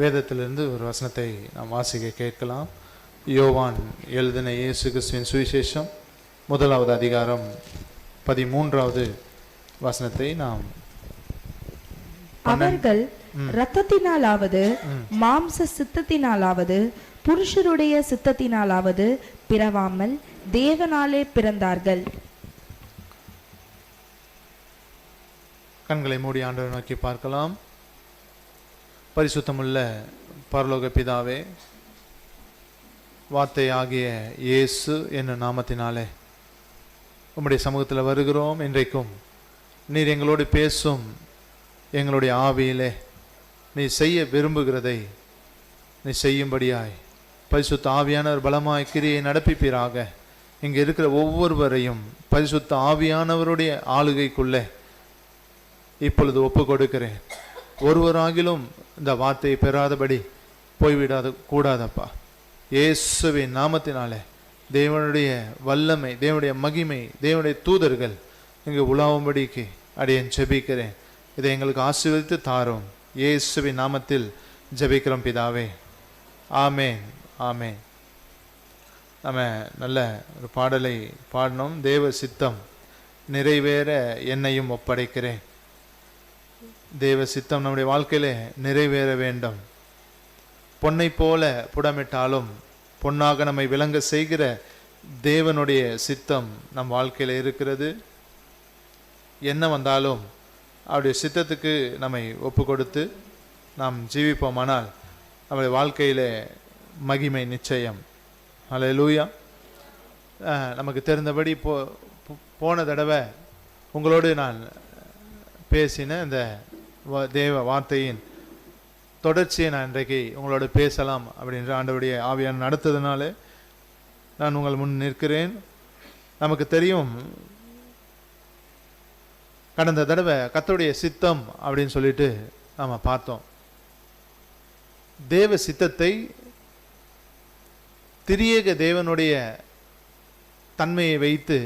வேதத்திலிருந்து ஒரு வசனத்தை நாம் வாசிக்க கேட்கலாம். யோவான் எழுதின இயேசு கிறிஸ்துவின் சுவிசேஷம் 1வது அதிகாரம் 13வது வசனத்தை நாம். அவர்கள் இரத்தத்தினாலாவது மாம்ச சித்தத்தினாலாவது புருஷருடைய சித்தத்தினாலாவது பிறவாமல் தேவனாலே பிறந்தார்கள். கண்களை மூடி ஆண்டவரை நோக்கி பார்க்கலாம். பரிசுத்தமுள்ள பரலோக பிதாவே, வார்த்தை ஆகிய இயேசு என்னும் நாமத்தினாலே உம்முடைய சமூகத்தில் வருகிறோம். இன்றைக்கும் நீர் எங்களோடு பேசும் எங்களுடைய ஆவியிலே நீ செய்ய விரும்புகிறதை நீ செய்யும்படியாய் பரிசுத்த ஆவியானவர் பலமாய் கிரியை நடப்பிப்பீராக. இங்கே இருக்கிற ஒவ்வொருவரையும் பரிசுத்த ஆவியானவருடைய ஆளுகைக்குள்ளே இப்பொழுது ஒப்பு கொடுக்கிறேன். ஒருவராகிலும் இந்த வார்த்தையை பெறாதபடி போய்விடாத கூடாதப்பா. இயேசுவின் நாமத்தினாலே தேவனுடைய வல்லமை, தேவனுடைய மகிமை, தேவனுடைய தூதர்கள் இங்கு உலாவும்படிக்கு அடியேன் ஜெபிக்கிறேன். இதை எங்களுக்கு ஆசீர்வதித்து தாரும். இயேசுவின் நாமத்தில் ஜெபிக்கிறோம் பிதாவே, ஆமேன் ஆமேன். நம்ம நல்ல ஒரு பாடலை பாடினோம். தேவ சித்தம் நிறைவேற என்னையும் ஒப்படைக்கிறேன். தேவ சித்தம் நம்முடைய வாழ்க்கையில நிறைவேற வேண்டும். பொன்னை போல புடமிட்டாலும் பொன்னாக நம்மை விளங்க செய்கிற தேவனுடைய சித்தம் நம் வாழ்க்கையில இருக்கிறது. என்ன வந்தாலும் அவருடைய சித்தத்துக்கு நம்மை ஒப்பு கொடுத்து நாம் ஜீவிப்போமானால் நம்முடைய வாழ்க்கையில மகிமை நிச்சயம். அல்லேலூயா. நமக்கு தெரிந்தபடி போன தடவை உங்களோடு நான் பேசின இந்த தேவ வார்த்தையின் தொடர்ச்சியை நான் இன்றைக்கு உங்களோட பேசலாம் அப்படின்ற ஆண்டவருடைய ஆவியான நடத்ததுனால நான் உங்கள் முன் நிற்கிறேன். நமக்கு தெரியும், கடந்த தடவை கர்த்தருடைய சித்தம் அப்படின்னு சொல்லிட்டு நாம பார்த்தோம். தேவ சித்தத்தை திரியேக தேவனுடைய தன்மையை வைத்து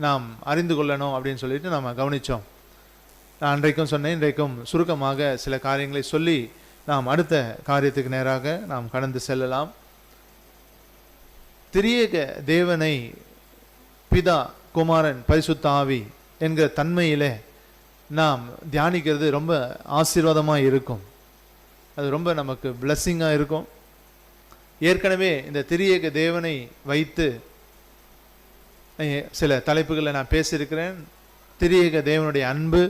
நாம் அறிந்து கொள்ளணும் அப்படின்னு சொல்லிட்டு நாம் கவனித்தோம். நான் அன்றைக்கும் சொன்னேன், இன்றைக்கும் சுருக்கமாக சில காரியங்களை சொல்லி நாம் அடுத்த காரியத்துக்கு நேராக நாம் கடந்து செல்லலாம். திரியேக தேவனை பிதா, குமாரன், பரிசுத்த ஆவி என்கிற தன்மையிலே நாம் தியானிக்கிறது ரொம்ப ஆசீர்வாதமாக இருக்கும். அது ரொம்ப நமக்கு பிளஸ்ஸிங்காக இருக்கும். ஏற்கனவே இந்த திரியேக தேவனை வைத்து சில தலைப்புகளை நான் பேசியிருக்கிறேன். திரியேக தேவனுடைய அன்பு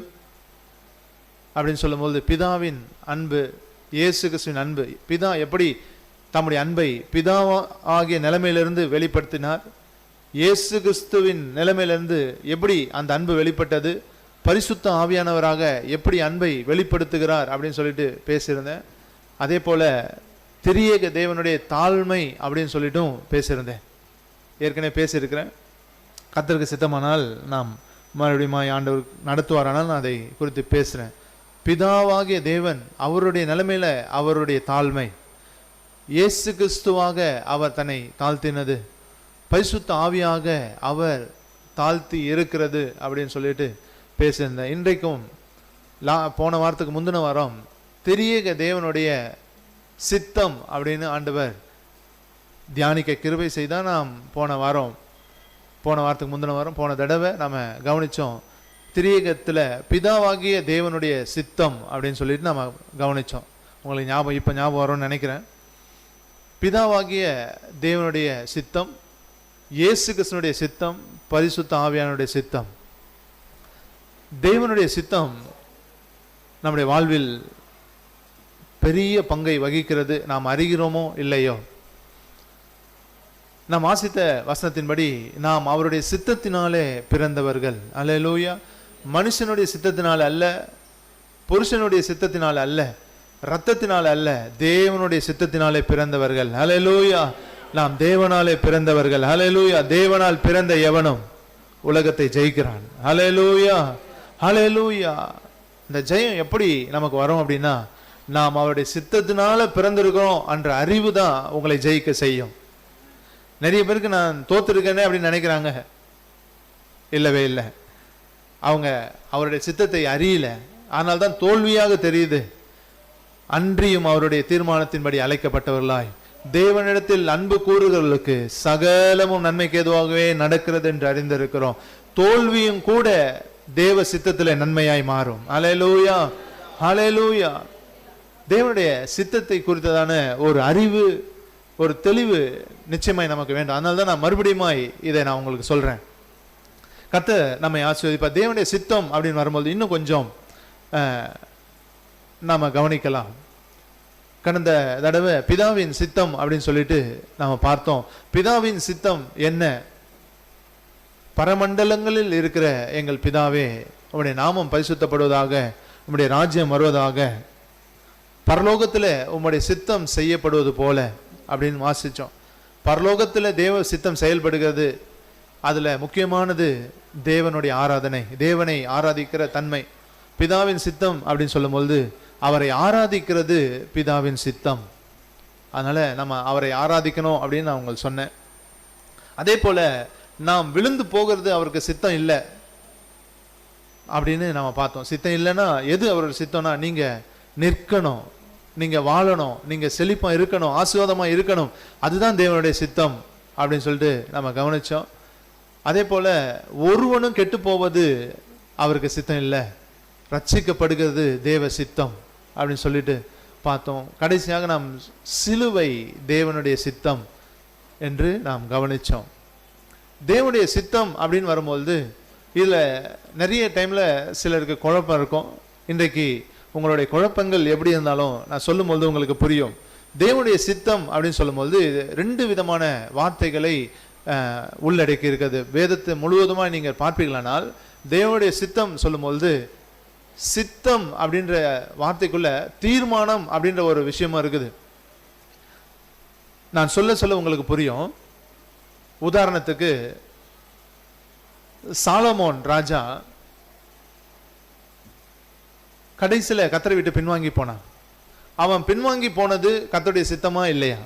அப்படின்னு சொல்லும்போது பிதாவின் அன்பு, இயேசு கிறிஸ்துவின் அன்பு, பிதா எப்படி தம்முடைய அன்பை பிதா ஆகிய நிலைமையிலிருந்து வெளிப்படுத்தினார், இயேசு கிறிஸ்துவின் நிலைமையிலிருந்து எப்படி அந்த அன்பு வெளிப்பட்டது, பரிசுத்த ஆவியானவராக எப்படி அன்பை வெளிப்படுத்துகிறார் அப்படின்னு சொல்லிட்டு பேசியிருந்தேன். அதே போல திரியேக தேவனுடைய தாழ்மை அப்படின்னு சொல்லிட்டும் பேசியிருந்தேன். ஏற்கனவே பேசியிருக்கிறேன். கர்த்தருக்கு சித்தமானால் நாம் மறுபடியும் ஆண்டவர் நடத்துவாரானால் நான் அதை குறித்து பேசுகிறேன். பிதாவாகிய தேவன் அவருடைய நிலைமையில அவருடைய தாழ்மை, இயேசு கிறிஸ்துவாக அவர் தன்னை தாழ்த்தினது, பரிசுத்த ஆவியாக அவர் தாழ்த்தி இருக்கிறது அப்படின்னு சொல்லிட்டு பேசியிருந்தேன். இன்றைக்கும் போன வாரத்துக்கு முந்தின வாரம் திரியேக தேவனுடைய சித்தம் அப்படின்னு ஆண்டவர் தியானிக்க கிருபை செய்தால் நாம் போன வாரத்துக்கு முந்தின வாரம் போன தடவை நாம் கவனித்தோம். திரியேகத்தில் பிதாவாகிய தேவனுடைய சித்தம் அப்படின்னு சொல்லிட்டு நம்ம கவனித்தோம். உங்களுக்கு இப்போ ஞாபகம் வரும்னு நினைக்கிறேன். பிதாவாகிய தேவனுடைய சித்தம், இயேசு கிறிஸ்துனுடைய சித்தம், பரிசுத்த ஆவியானுடைய சித்தம். தேவனுடைய சித்தம் நம்முடைய வாழ்வில் பெரிய பங்கை வகிக்கிறது. நாம் அறிகிறோமோ இல்லையோ, நாம் வாசித்த வசனத்தின்படி நாம் அவருடைய சித்தத்தினாலே பிறந்தவர்கள். அல்லேலூயா. மனுஷனுடைய சித்தத்தினால அல்ல, புருஷனுடைய சித்தத்தினால அல்ல, இரத்தத்தினால அல்ல, தேவனுடைய சித்தத்தினாலே பிறந்தவர்கள். அல்லேலூயா. நாம் தேவனாலே பிறந்தவர்கள். அல்லேலூயா. தேவனால் பிறந்த எவனும் உலகத்தை ஜெயிக்கிறான். அல்லேலூயா அல்லேலூயா. இந்த ஜெயம் எப்படி நமக்கு வரும் அப்படின்னா, நாம் அவருடைய சித்தத்தினால பிறந்திருக்கிறோம் என்ற அறிவு தான் உங்களை ஜெயிக்க செய்யும். நிறைய பேருக்கு நான் தோத்துருக்கேனே அப்படின்னு நினைக்கிறாங்க. இல்லவே இல்லை. அவங்க அவருடைய சித்தத்தை அறியல, ஆனால் தான் தோல்வியாக தெரியுது. அன்றியும் அவருடைய தீர்மானத்தின்படி அழைக்கப்பட்டவர்களாய் தேவனிடத்தில் அன்பு கூறுகிறவர்களுக்கு சகலமும் நன்மைக்கு ஏதுவாகவே நடக்கிறது என்று அறிந்திருக்கிறோம். தோல்வியும் கூட தேவ சித்தத்தில் நன்மையாய் மாறும். ஹல்லேலூயா, ஹல்லேலூயா. தேவனுடைய சித்தத்தை குறித்ததான ஒரு அறிவு, ஒரு தெளிவு நிச்சயமாய் நமக்கு வேண்டும். அதனால தான் நான் மறுபடியுமாய் இதை நான் உங்களுக்கு சொல்றேன். கர்த்தர் நம்மை ஆசீர்வதிப்பார். தேவனுடைய சித்தம் அப்படின்னு வரும்போது இன்னும் கொஞ்சம் நாம கவனிக்கலாம். கடந்த தடவை பிதாவின் சித்தம் அப்படின்னு சொல்லிட்டு நாம பார்த்தோம். பிதாவின் சித்தம் என்ன? பரமண்டலங்களில் இருக்கிற எங்கள் பிதாவே, உம்முடைய நாமம் பரிசுத்தப்படுவதாக, உம்முடைய ராஜ்யம் வருவதாக, பரலோகத்தில் உம்முடைய சித்தம் செய்யப்படுவது போல அப்படின்னு வாசிச்சோம். பரலோகத்தில் தேவ சித்தம் செயல்படுகிறது. அதுல முக்கியமானது தேவனுடைய ஆராதனை, தேவனை ஆராதிக்கிற தன்மை. பிதாவின் சித்தம் அப்படின்னு சொல்லும்போது அவரை ஆராதிக்கிறது பிதாவின் சித்தம். அதனால நம்ம அவரை ஆராதிக்கணும் அப்படின்னு நான் உங்களுக்கு சொன்னேன். அதே போல நாம் விழுந்து போகிறது அவருக்கு சித்தம் இல்லை அப்படின்னு நம்ம பார்த்தோம். சித்தம் இல்லைன்னா எது அவரோட சித்தம்னா, நீங்க நிற்கணும், நீங்க வாழணும், நீங்க செழிப்பா இருக்கணும், ஆசீர்வாதமா இருக்கணும், அதுதான் தேவனுடைய சித்தம் அப்படின்னு சொல்லிட்டு நம்ம கவனிச்சோம். அதே போல ஒருவனும் கெட்டு போவது அவருக்கு சித்தம் இல்லை, ரட்சிக்கப்படுகிறது தேவ சித்தம் அப்படின்னு சொல்லிட்டு பார்த்தோம். கடைசியாக நாம் சிலுவை தேவனுடைய சித்தம் என்று நாம் கவனிச்சோம். தேவனுடைய சித்தம் அப்படின்னு வரும்போது இதுல நிறைய டைம்ல சிலருக்கு குழப்பம் இருக்கும். இன்றைக்கு உங்களுடைய குழப்பங்கள் எப்படி இருந்தாலும் நான் சொல்லும்போது உங்களுக்கு புரியும். தேவனுடைய சித்தம் அப்படின்னு சொல்லும்போது ரெண்டு விதமான வார்த்தைகளை உள்ளடக்கி இருக்கிறது. வேதத்தை முழுவதுமா நீங்க பார்ப்பீங்களானால் தேவனுடைய சித்தம் சொல்லும்போது சித்தம் அப்படின்ற வார்த்தைக்குள்ள தீர்மானம் அப்படின்ற ஒரு விஷயமா இருக்குது. நான் சொல்ல சொல்ல உங்களுக்கு புரியும். உதாரணத்துக்கு சாலமோன் ராஜா கடைசியில கர்த்தரை விட்டு பின்வாங்கி போனான். அவன் பின்வாங்கி போனது கர்த்தருடைய சித்தமா இல்லையா?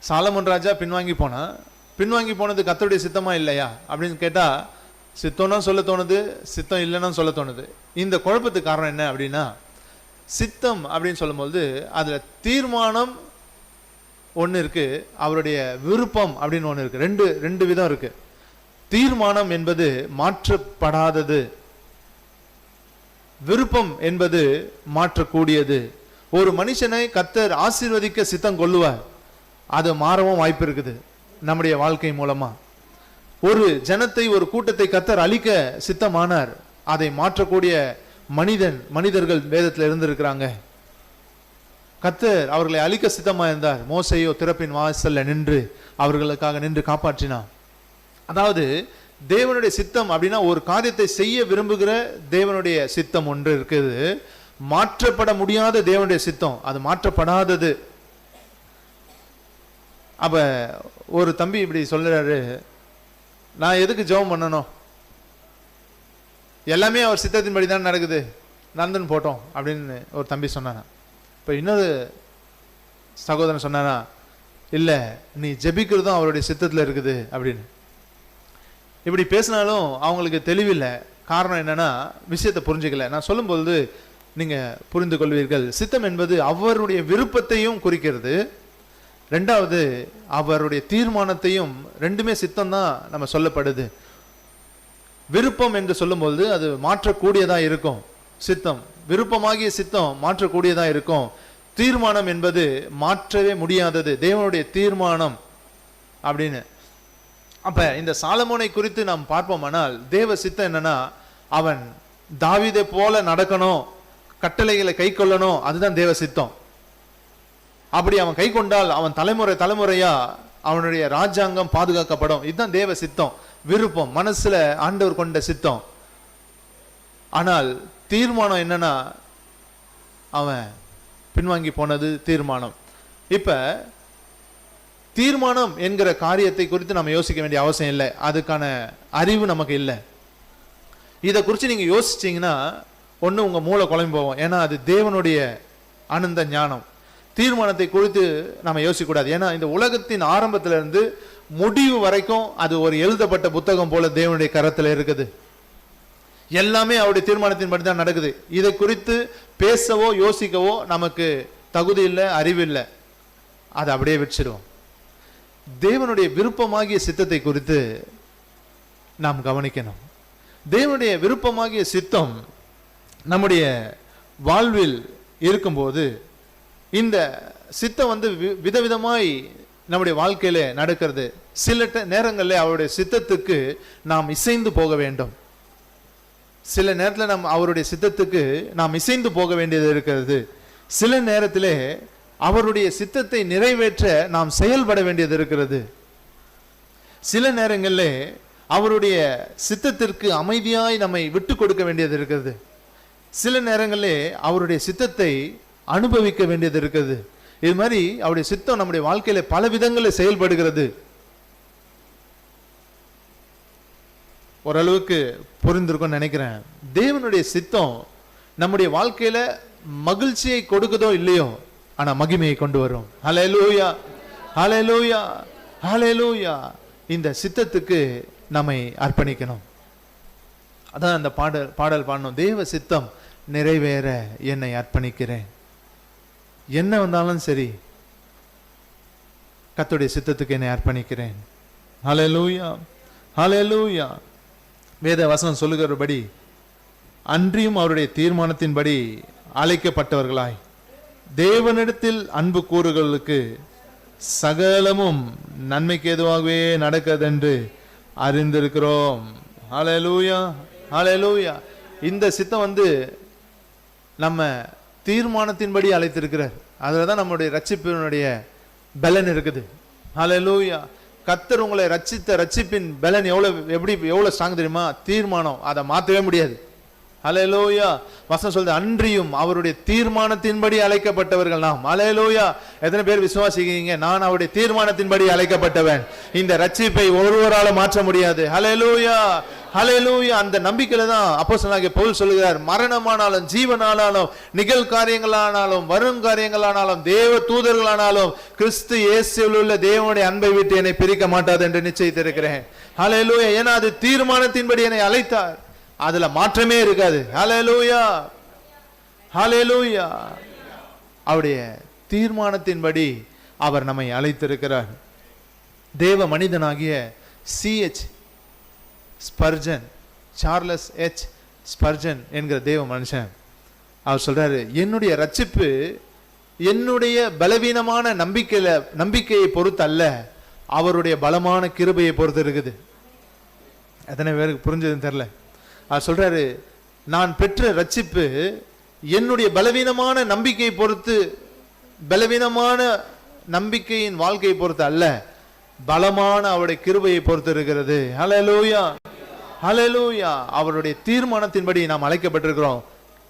சாலமோன் ராஜா பின்வாங்கி போனான். பின்வாங்கி போனது கர்த்தருடைய சித்தமா இல்லையா அப்படின்னு கேட்டா சித்தம்னா சொல்ல தோணுது, சித்தம் இல்லைன்னா சொல்ல தோணுது. இந்த குழப்பத்துக்கு காரணம் என்ன அப்படின்னா, சித்தம் அப்படின்னு சொல்லும்போது அதுல தீர்மானம் ஒன்று இருக்கு, அவருடைய விருப்பம் அப்படின்னு ஒன்று இருக்கு. ரெண்டு விதம் இருக்கு. தீர்மானம் என்பது மாற்றப்படாதது, விருப்பம் என்பது மாற்றக்கூடியது. ஒரு மனுஷனை கர்த்தர் ஆசீர்வதிக்க சித்தம் கொள்ளுவார், அது மாறவும் வாய்ப்பு இருக்குது நம்முடைய வாழ்க்கை மூலமா. ஒரு ஜனத்தை, ஒரு கூட்டத்தை கர்த்தர் அழிக்க சித்தமானார், அதை மாற்றக்கூடிய மனிதர்கள் வேதத்தில் இருந்திருக்கிறாங்க. கர்த்தர் அவர்களை அழிக்க சித்தமா இருந்தார். மோசேயோ திறப்பின் வாசல்ல நின்று அவர்களுக்காக நின்று காப்பாற்றினார். அதாவது தேவனுடைய சித்தம் அப்படின்னா ஒரு காரியத்தை செய்ய விரும்புகிற தேவனுடைய சித்தம் ஒன்று இருக்குது. மாற்றப்பட முடியாத தேவனுடைய சித்தம், அது மாற்றப்படாதது. அப்ப ஒரு தம்பி இப்படி சொல்றாரு, நான் எதுக்கு ஜெபம் பண்ணணும், எல்லாமே அவர் சித்தத்தின்படி தான் நடக்குது, நடந்துன்னு போட்டோம் அப்படின்னு ஒரு தம்பி சொன்னானா. இப்போ இன்னொரு சகோதரன் சொன்னானா, இல்லை நீ ஜெபிக்கிறதும் அவருடைய சித்தத்தில் இருக்குது அப்படின்னு. இப்படி பேசினாலும் அவங்களுக்கு தெளிவில்லை. காரணம் என்னன்னா, விஷயத்தை புரிஞ்சுக்கல. நான் சொல்லும்போது நீங்க புரிந்து கொள்வீர்கள். சித்தம் என்பது அவருடைய விருப்பத்தையும் குறிக்கிறது, ரெண்டாவது அவருடைய தீர்மானத்தையும். ரெண்டுமே சித்தம் தான் நம்ம சொல்லப்படுது. விருப்பம் என்று சொல்லும்போது அது மாற்றக்கூடியதா இருக்கும். சித்தம், விருப்பமாகிய சித்தம் மாற்றக்கூடியதா இருக்கும். தீர்மானம் என்பது மாற்றவே முடியாதது, தேவனுடைய தீர்மானம் அப்படின்னு. அப்ப இந்த சாலமோனை குறித்து நாம் பார்ப்போமானால் தேவ சித்தம் என்னன்னா, அவன் தாவீதை போல நடக்கணும், கட்டளைகளை கை கொள்ளணும், அதுதான் தேவ சித்தம். அப்படி அவன் கை கொண்டால் அவன் தலைமுறையா அவனுடைய ராஜாங்கம் பாதுகாக்கப்படும். இதுதான் தேவ சித்தம், விருப்பம், மனசுல ஆண்டவர் கொண்ட சித்தம். ஆனால் தீர்மானம் என்னன்னா, அவன் பின்வாங்கி போனது தீர்மானம். இப்ப தீர்மானம் என்கிற காரியத்தை குறித்து நம்ம யோசிக்க வேண்டிய அவசியம் இல்லை, அதுக்கான அறிவு நமக்கு இல்லை. இதை குறித்து நீங்க யோசிச்சீங்கன்னா ஒண்ணு உங்க மூளை குழம்பு போவோம், ஏன்னா அது தேவனுடைய ஆனந்த ஞானம். தீர்மானத்தை குறித்து நம்ம யோசிக்க கூடாது, ஏன்னா இந்த உலகத்தின் ஆரம்பத்திலிருந்து முடிவு வரைக்கும் அது ஒரு எழுதப்பட்ட புத்தகம் போல தேவனுடைய கரத்துல இருக்குது. எல்லாமே அவருடைய தீர்மானத்தின்படி தான் நடக்குது. இதை குறித்து பேசவோ யோசிக்கவோ நமக்கு தகுதி இல்லை, அறிவு இல்லை. அதை அப்படியே வச்சிடுவோம். தேவனுடைய விருப்பமாகிய சித்தத்தை குறித்து நாம் கவனிக்கணும். தேவனுடைய விருப்பமாகிய சித்தம் நம்முடைய வாழ்வில் இருக்கும்போது இந்த சித்தம் விதவிதமாய் நம்முடைய வாழ்க்கையில நடக்கிறது. சில நேரங்களில் அவருடைய சித்தத்துக்கு நாம் இசைந்து போக வேண்டும். சில நேரத்தில் அவருடைய சித்தத்துக்கு நாம் இசைந்து போக வேண்டியது இருக்கிறது. சில நேரத்திலே அவருடைய சித்தத்தை நிறைவேற்ற நாம் செயல்பட வேண்டியது இருக்கிறது. சில நேரங்களில் அவருடைய சித்தத்திற்கு அமைதியாய் நம்மை விட்டு கொடுக்க வேண்டியது இருக்கிறது. சில நேரங்களில் அவருடைய சித்தத்தை அனுபவிக்க வேண்டியது இருக்கிறது. இது மாதிரி அவருடைய சித்தம் நம்முடைய வாழ்க்கையில பல விதங்களில் செயல்படுகிறது. ஓரளவுக்கு புரிந்திருக்கும்னு நினைக்கிறேன். தேவனுடைய சித்தம் நம்முடைய வாழ்க்கையில மகிழ்ச்சியை கொடுக்குதோ இல்லையோ, ஆனா மகிமையை கொண்டு வரும். ஹல்லேலூயா, ஹல்லேலூயா, ஹல்லேலூயா. இந்த சித்தத்துக்கு நம்மை அர்ப்பணிக்கணும். அதான் அந்த பாடல் பாடணும். தேவ சித்தம் நிறைவேற என்னை அர்ப்பணிக்கிறேன். என்ன வந்தாலும் சரி, கர்த்தருடைய சித்தத்துக்கு என்னை அர்ப்பணிக்கிறேன். ஹல்லேலூயா, ஹல்லேலூயா. வேத வசனம் சொல்லுகிறபடி அன்றியும் அவருடைய தீர்மானத்தின்படி அழைக்கப்பட்டவர்களாய் தேவனிடத்தில் அன்பு கூறுகளுக்கு சகலமும் நன்மைக்கு ஏதுவாகவே நடக்கதென்று அறிந்திருக்கிறோம். ஹல்லேலூயா, ஹல்லேலூயா. இந்த சித்தம் நம்ம தீர்மானத்தின்படி அழைத்திருக்கிறார். அதில் தான் நம்முடைய ரட்சிப்பினுடைய பலன் இருக்குது. ஹல்லேலூயா. கர்த்தர் உங்களை ரட்சிப்பின் பலன் எவ்வளவு ஸ்ட்ராங் தெரியுமா? தீர்மானம். அதை மாற்றவே முடியாது. ஹல்லேலூயா. வசனம் சொல்லுது, அன்றியும் அவருடைய தீர்மானத்தின்படி அழைக்கப்பட்டவர்கள் நாம். ஹல்லேலூயா. எத்தனை பேர் விசுவாசிக்கிறீங்க? நான் அவருடைய தீர்மானத்தின்படி அழைக்கப்பட்டவன். இந்த ரட்சிப்பை ஒருவரால மாற்ற முடியாது. ஹல்லேலூயா, ஹல்லேலூயா. அந்த நம்பிக்கையில தான் அப்போஸ்தலனாகிய பவுல் சொல்லுகிறார், மரணமானாலும் ஜீவனானாலும் நிகழ்காரியங்களானாலும் வருங்காரியங்களானாலும் தேவ தூதர்களானாலும் கிறிஸ்து இயேசுவில் உள்ள தேவனுடைய அன்பை விட்டு என்னை பிரிக்க மாட்டாது என்று நிச்சயித்திருக்கிறேன். ஹல்லேலூயா. ஏன்னா அது தீர்மானத்தின்படி என்னை அழைத்தார். அதுல மாற்றமே இருக்காது. ஹல்லேலூயா, ஹல்லேலூயா. அவருடைய தீர்மானத்தின்படி அவர் நம்மை அழைத்திருக்கிறார். தேவ மனிதனாகிய C.H. Spurgeon, Charles H. Spurgeon என்கிற தேவ மனுஷன், அவர் சொல்றாரு, என்னுடைய ரட்சிப்பு என்னுடைய பலவீனமான நம்பிக்கையை பொறுத்து அல்ல, அவருடைய பலமான கிருபையை பொறுத்து இருக்குது. எத்தனை பேருக்கு புரிஞ்சதுன்னு தெரியல. அவர் சொல்றாரு, நான் பெற்ற ரட்சிப்பு என்னுடைய பலவீனமான நம்பிக்கையை பொறுத்து, பலவீனமான நம்பிக்கையின் வாழ்க்கையை பொறுத்து அல்ல, பலமான அவருடைய கிருபையை பொறுத்து இருக்கிறது. ஹல்லேலூயா, ஹல்லேலூயா. அவருடைய தீர்மானத்தின்படி நாம் அழைக்கப்பட்டிருக்கிறோம்.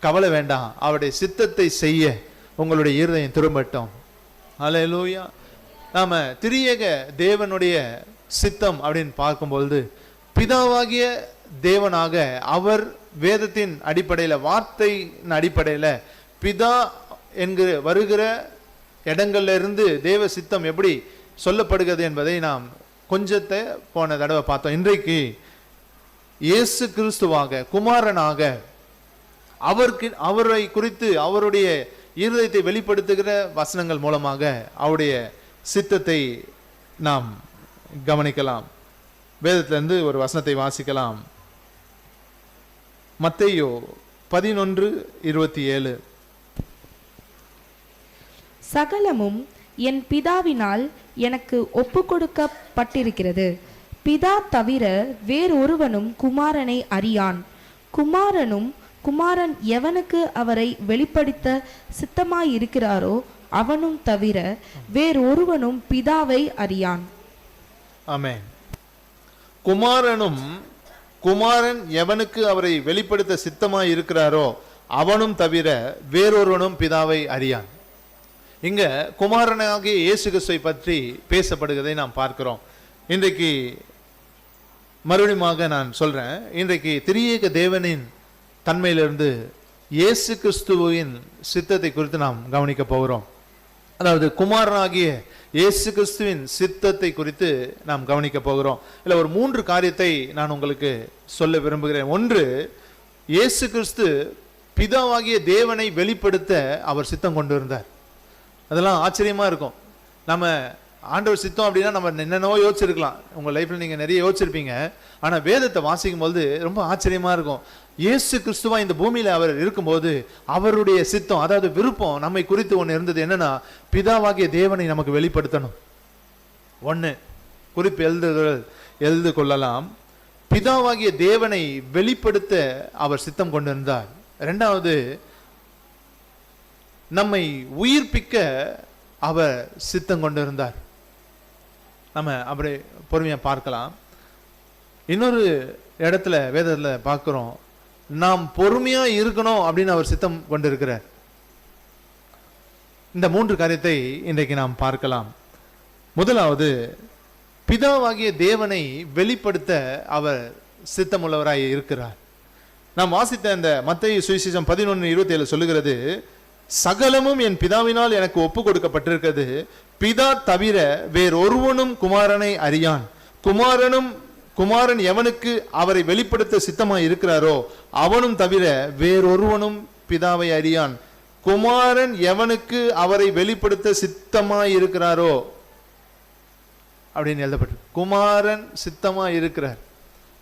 கவலை வேண்டாம். அவருடைய சித்தத்தை செய்ய உங்களுடைய இருதயம் திரும்பட்டும். ஹல்லேலூயா. நாம திரியேக தேவனுடைய சித்தம் அப்படின்னு பார்க்கும்பொழுது, பிதாவாகிய தேவனாக அவர் வேதத்தின் அடிப்படையில், வார்த்தையின் அடிப்படையில் பிதா என்கிற வருகிற இடங்கள்ல இருந்து தேவ சித்தம் எப்படி சொல்லப்படுகிறது என்பதை நாம் கொஞ்சத்தை போன தடவை பார்த்தோம். இன்றைக்கு இயேசு கிறிஸ்துவாக, குமாரனாக, அவரை குறித்து அவருடைய இருதயத்தை வெளிப்படுத்துகிற வசனங்கள் மூலமாக அவருடைய சித்தத்தை நாம் கவனிக்கலாம். வேதத்திலிருந்து ஒரு வசனத்தை வாசிக்கலாம். மத்தேயு 11:27. சகலமும் என் பிதாவினால் எனக்கு ஒப்பு கொடுக்கப்பட்டிருக்கிறது. பிதா தவிர வேறொருவனும் குமாரனை அறியான். குமாரன் எவனுக்கு அவரை வெளிப்படுத்த சித்தமாயிருக்கிறாரோ அவனும் தவிர வேறொருவனும் பிதாவை அறியான். ஆமென். குமாரன் எவனுக்கு அவரை வெளிப்படுத்த சித்தமாய் இருக்கிறாரோ அவனும் தவிர வேறொருவனும் பிதாவை அறியான். இங்க குமாரனாகிய இயேசு கிறிஸ்துவை பற்றி பேசப்படுகிறதை நாம் பார்க்கிறோம். இன்றைக்கு மறுபடியும் நான் சொல்றேன், இன்றைக்கு திரியேக தேவனின் தன்மையிலிருந்து இயேசு கிறிஸ்துவின் சித்தத்தை குறித்து நாம் கவனிக்க போகிறோம். அதாவது குமாரனாகிய இயேசு கிறிஸ்துவின் சித்தத்தை குறித்து நாம் கவனிக்க போகிறோம். இல்லை, ஒரு 3 காரியத்தை நான் உங்களுக்கு சொல்ல விரும்புகிறேன். ஒன்று, இயேசு கிறிஸ்து பிதாவாகிய தேவனை வெளிப்படுத்த அவர் சித்தம் கொண்டு இருந்தார். அதெல்லாம் ஆச்சரியமா இருக்கும். நம்ம ஆண்டவர் சித்தம் அப்படின்னா நம்ம என்னென்னோ யோசிச்சிருக்கலாம். உங்க லைஃப்ல நீங்க நிறைய யோசிச்சிருப்பீங்க. ஆனா வேதத்தை வாசிக்கும் போது ரொம்ப ஆச்சரியமா இருக்கும். இயேசு கிறிஸ்துவா இந்த பூமியில அவர் இருக்கும்போது அவருடைய சித்தம், அதாவது விருப்பம் நம்மை குறித்து ஒன்று இருந்தது. என்னன்னா, பிதாவாகிய தேவனை நமக்கு வெளிப்படுத்தணும். ஒண்ணு குறிப்பு எழுது கொள்ளலாம். பிதாவாகிய தேவனை வெளிப்படுத்த அவர் சித்தம் கொண்டிருந்தார். இரண்டாவது, நம்மை உயிர்ப்பிக்க அவர் சித்தம் கொண்டிருந்தார். நம்ம அப்படி பொறுமையா பார்க்கலாம். இன்னொரு இடத்துல வேதத்துல பார்க்கிறோம், நாம் பொறுமையா இருக்கணும் அப்படின்னு அவர் சித்தம் கொண்டிருக்கிறார். இந்த மூன்று காரியத்தை இன்றைக்கு நாம் பார்க்கலாம். முதலாவது, பிதாவாகிய தேவனை வெளிப்படுத்த அவர் சித்தமுள்ளவராய் இருக்கிறார். நாம் வாசித்த இந்த மத்தேயு சுவிசேஷம் 11:27 சொல்லுகிறது, சகலமும் என் பிதாவினால் எனக்கு ஒப்பு கொடுக்கப்பட்டிருக்கிறது. பிதா தவிர வேறொருவனும் குமாரனை அறியான். குமாரன் எவனுக்கு அவரை வெளிப்படுத்த சித்தமாய் இருக்கிறாரோ அவனும் தவிர வேறொருவனும் பிதாவை அறியான். குமாரன் எவனுக்கு அவரை வெளிப்படுத்த சித்தமாய் இருக்கிறாரோ அப்படின்னு எழுதப்பட்டு, குமாரன் சித்தமா இருக்கிறார்.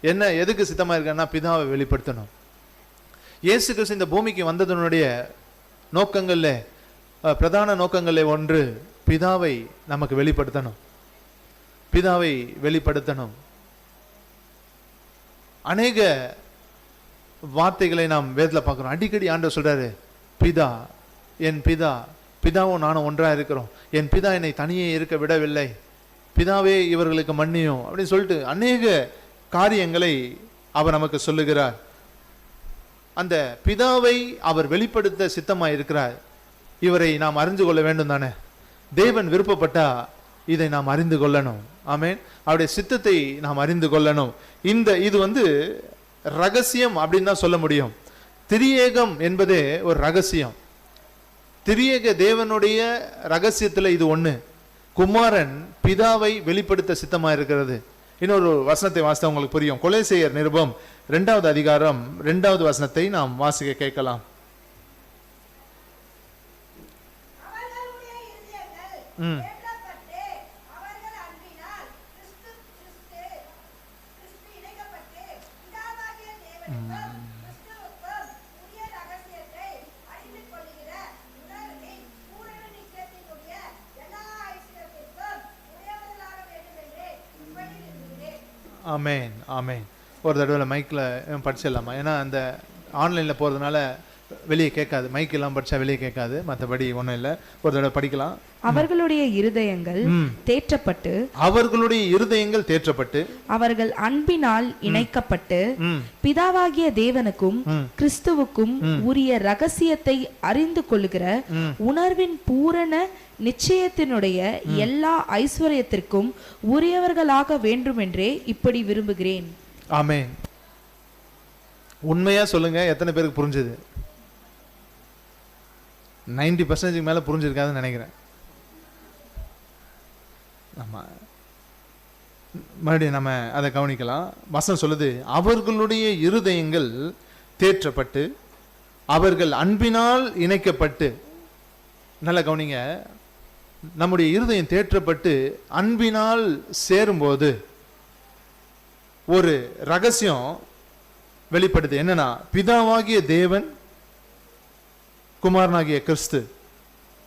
என்ன, எதுக்கு சித்தமா இருக்காருன்னா பிதாவை வெளிப்படுத்தணும். இயேசு கிறிஸ்து இந்த பூமிக்கு வந்ததனுடைய நோக்கங்கள்ல பிரதான நோக்கங்கள்ல ஒன்று, பிதாவை நமக்கு வெளிப்படுத்தணும். பிதாவை வெளிப்படுத்தணும். அநேக வார்த்தைகளை நாம் வேதத்துல பார்க்கிறோம். அடிக்கடி ஆண்டவர் சொல்றாரு, பிதா, என் பிதா, பிதாவும் நானும் ஒன்றா இருக்கிறோம், என் பிதா என்னை தனியே இருக்க விடவில்லை, பிதாவே இவர்களுக்கு மன்னியும் அப்படின்னு சொல்லிட்டு அநேக காரியங்களை அவர் நமக்கு சொல்லுகிறார். அந்த பிதாவை அவர் வெளிப்படுத்த சித்தமாய் இருக்கிறார். இவரை நாம் அறிந்து கொள்ள வேண்டும் தானே. தேவன் விருப்பப்பட்டா இதை நாம் அறிந்து கொள்ளணும். ஆமென். அவருடைய சித்தத்தை நாம் அறிந்து கொள்ளணும். இது ரகசியம் அப்படின்னு தான் சொல்ல முடியும். திரியேகம் என்பதே ஒரு ரகசியம். திரியேக தேவனுடைய ரகசியத்துல இது ஒண்ணு. குமாரன் பிதாவை வெளிப்படுத்த சித்தமா இருக்கிறது. இன்னொரு வசனத்தை வாசித்தா உங்களுக்கு புரியும். கொலேசையர் நிருபம் 2வது அதிகாரம் 2வது வசனத்தை நாம் வாசிக்க கேட்கலாம். ஆமென், ஆமென். ஒரு தடவை மைக்கில் படிச்சிடலாமா? ஏன்னா அந்த ஆன்லைனில் போகிறதுனால வெளியே கேட்காது. மைக் எல்லாம் படிச்சா வெளியே கேட்காது. மற்றபடி ஒன்றும் இல்லை. ஒரு தடவை படிக்கலாம். அவர்களுடைய இருதயங்கள் தேற்றப்பட்டு அவர்கள் அன்பினால் இணைக்கப்பட்டு பிதாவாகிய தேவனுக்கும் கிறிஸ்துவுக்கும் உரிய ரகசியத்தை அறிந்து கொள்ளுகிற உணர்வின் பூரண நிச்சயத்தினுடைய எல்லா ஐஸ்வர்யத்திற்கும் உரியவர்களாக வேண்டுமென்றே இப்படி விரும்புகிறேன். ஆமென். உண்மையா சொல்லுங்க, எத்தனை பேருக்கு புரிஞ்சது? 90% மேல புரிஞ்சிருக்காதுன்னு நினைக்கிறேன். மறுபடியும் நம்ம அதை கவனிக்கலாம். வசனம் சொல்லுது, அவர்களுடைய இருதயங்கள் தேற்றப்பட்டு அவர்கள் அன்பினால் இணைக்கப்பட்டு. நல்லா கவனிங்க, நம்முடைய இருதயம் தேற்றப்பட்டு அன்பினால் சேரும்போது ஒரு ரகசியம் வெளிப்படுது. என்னன்னா, பிதாவாகிய தேவன், குமாரனாகிய கிறிஸ்து,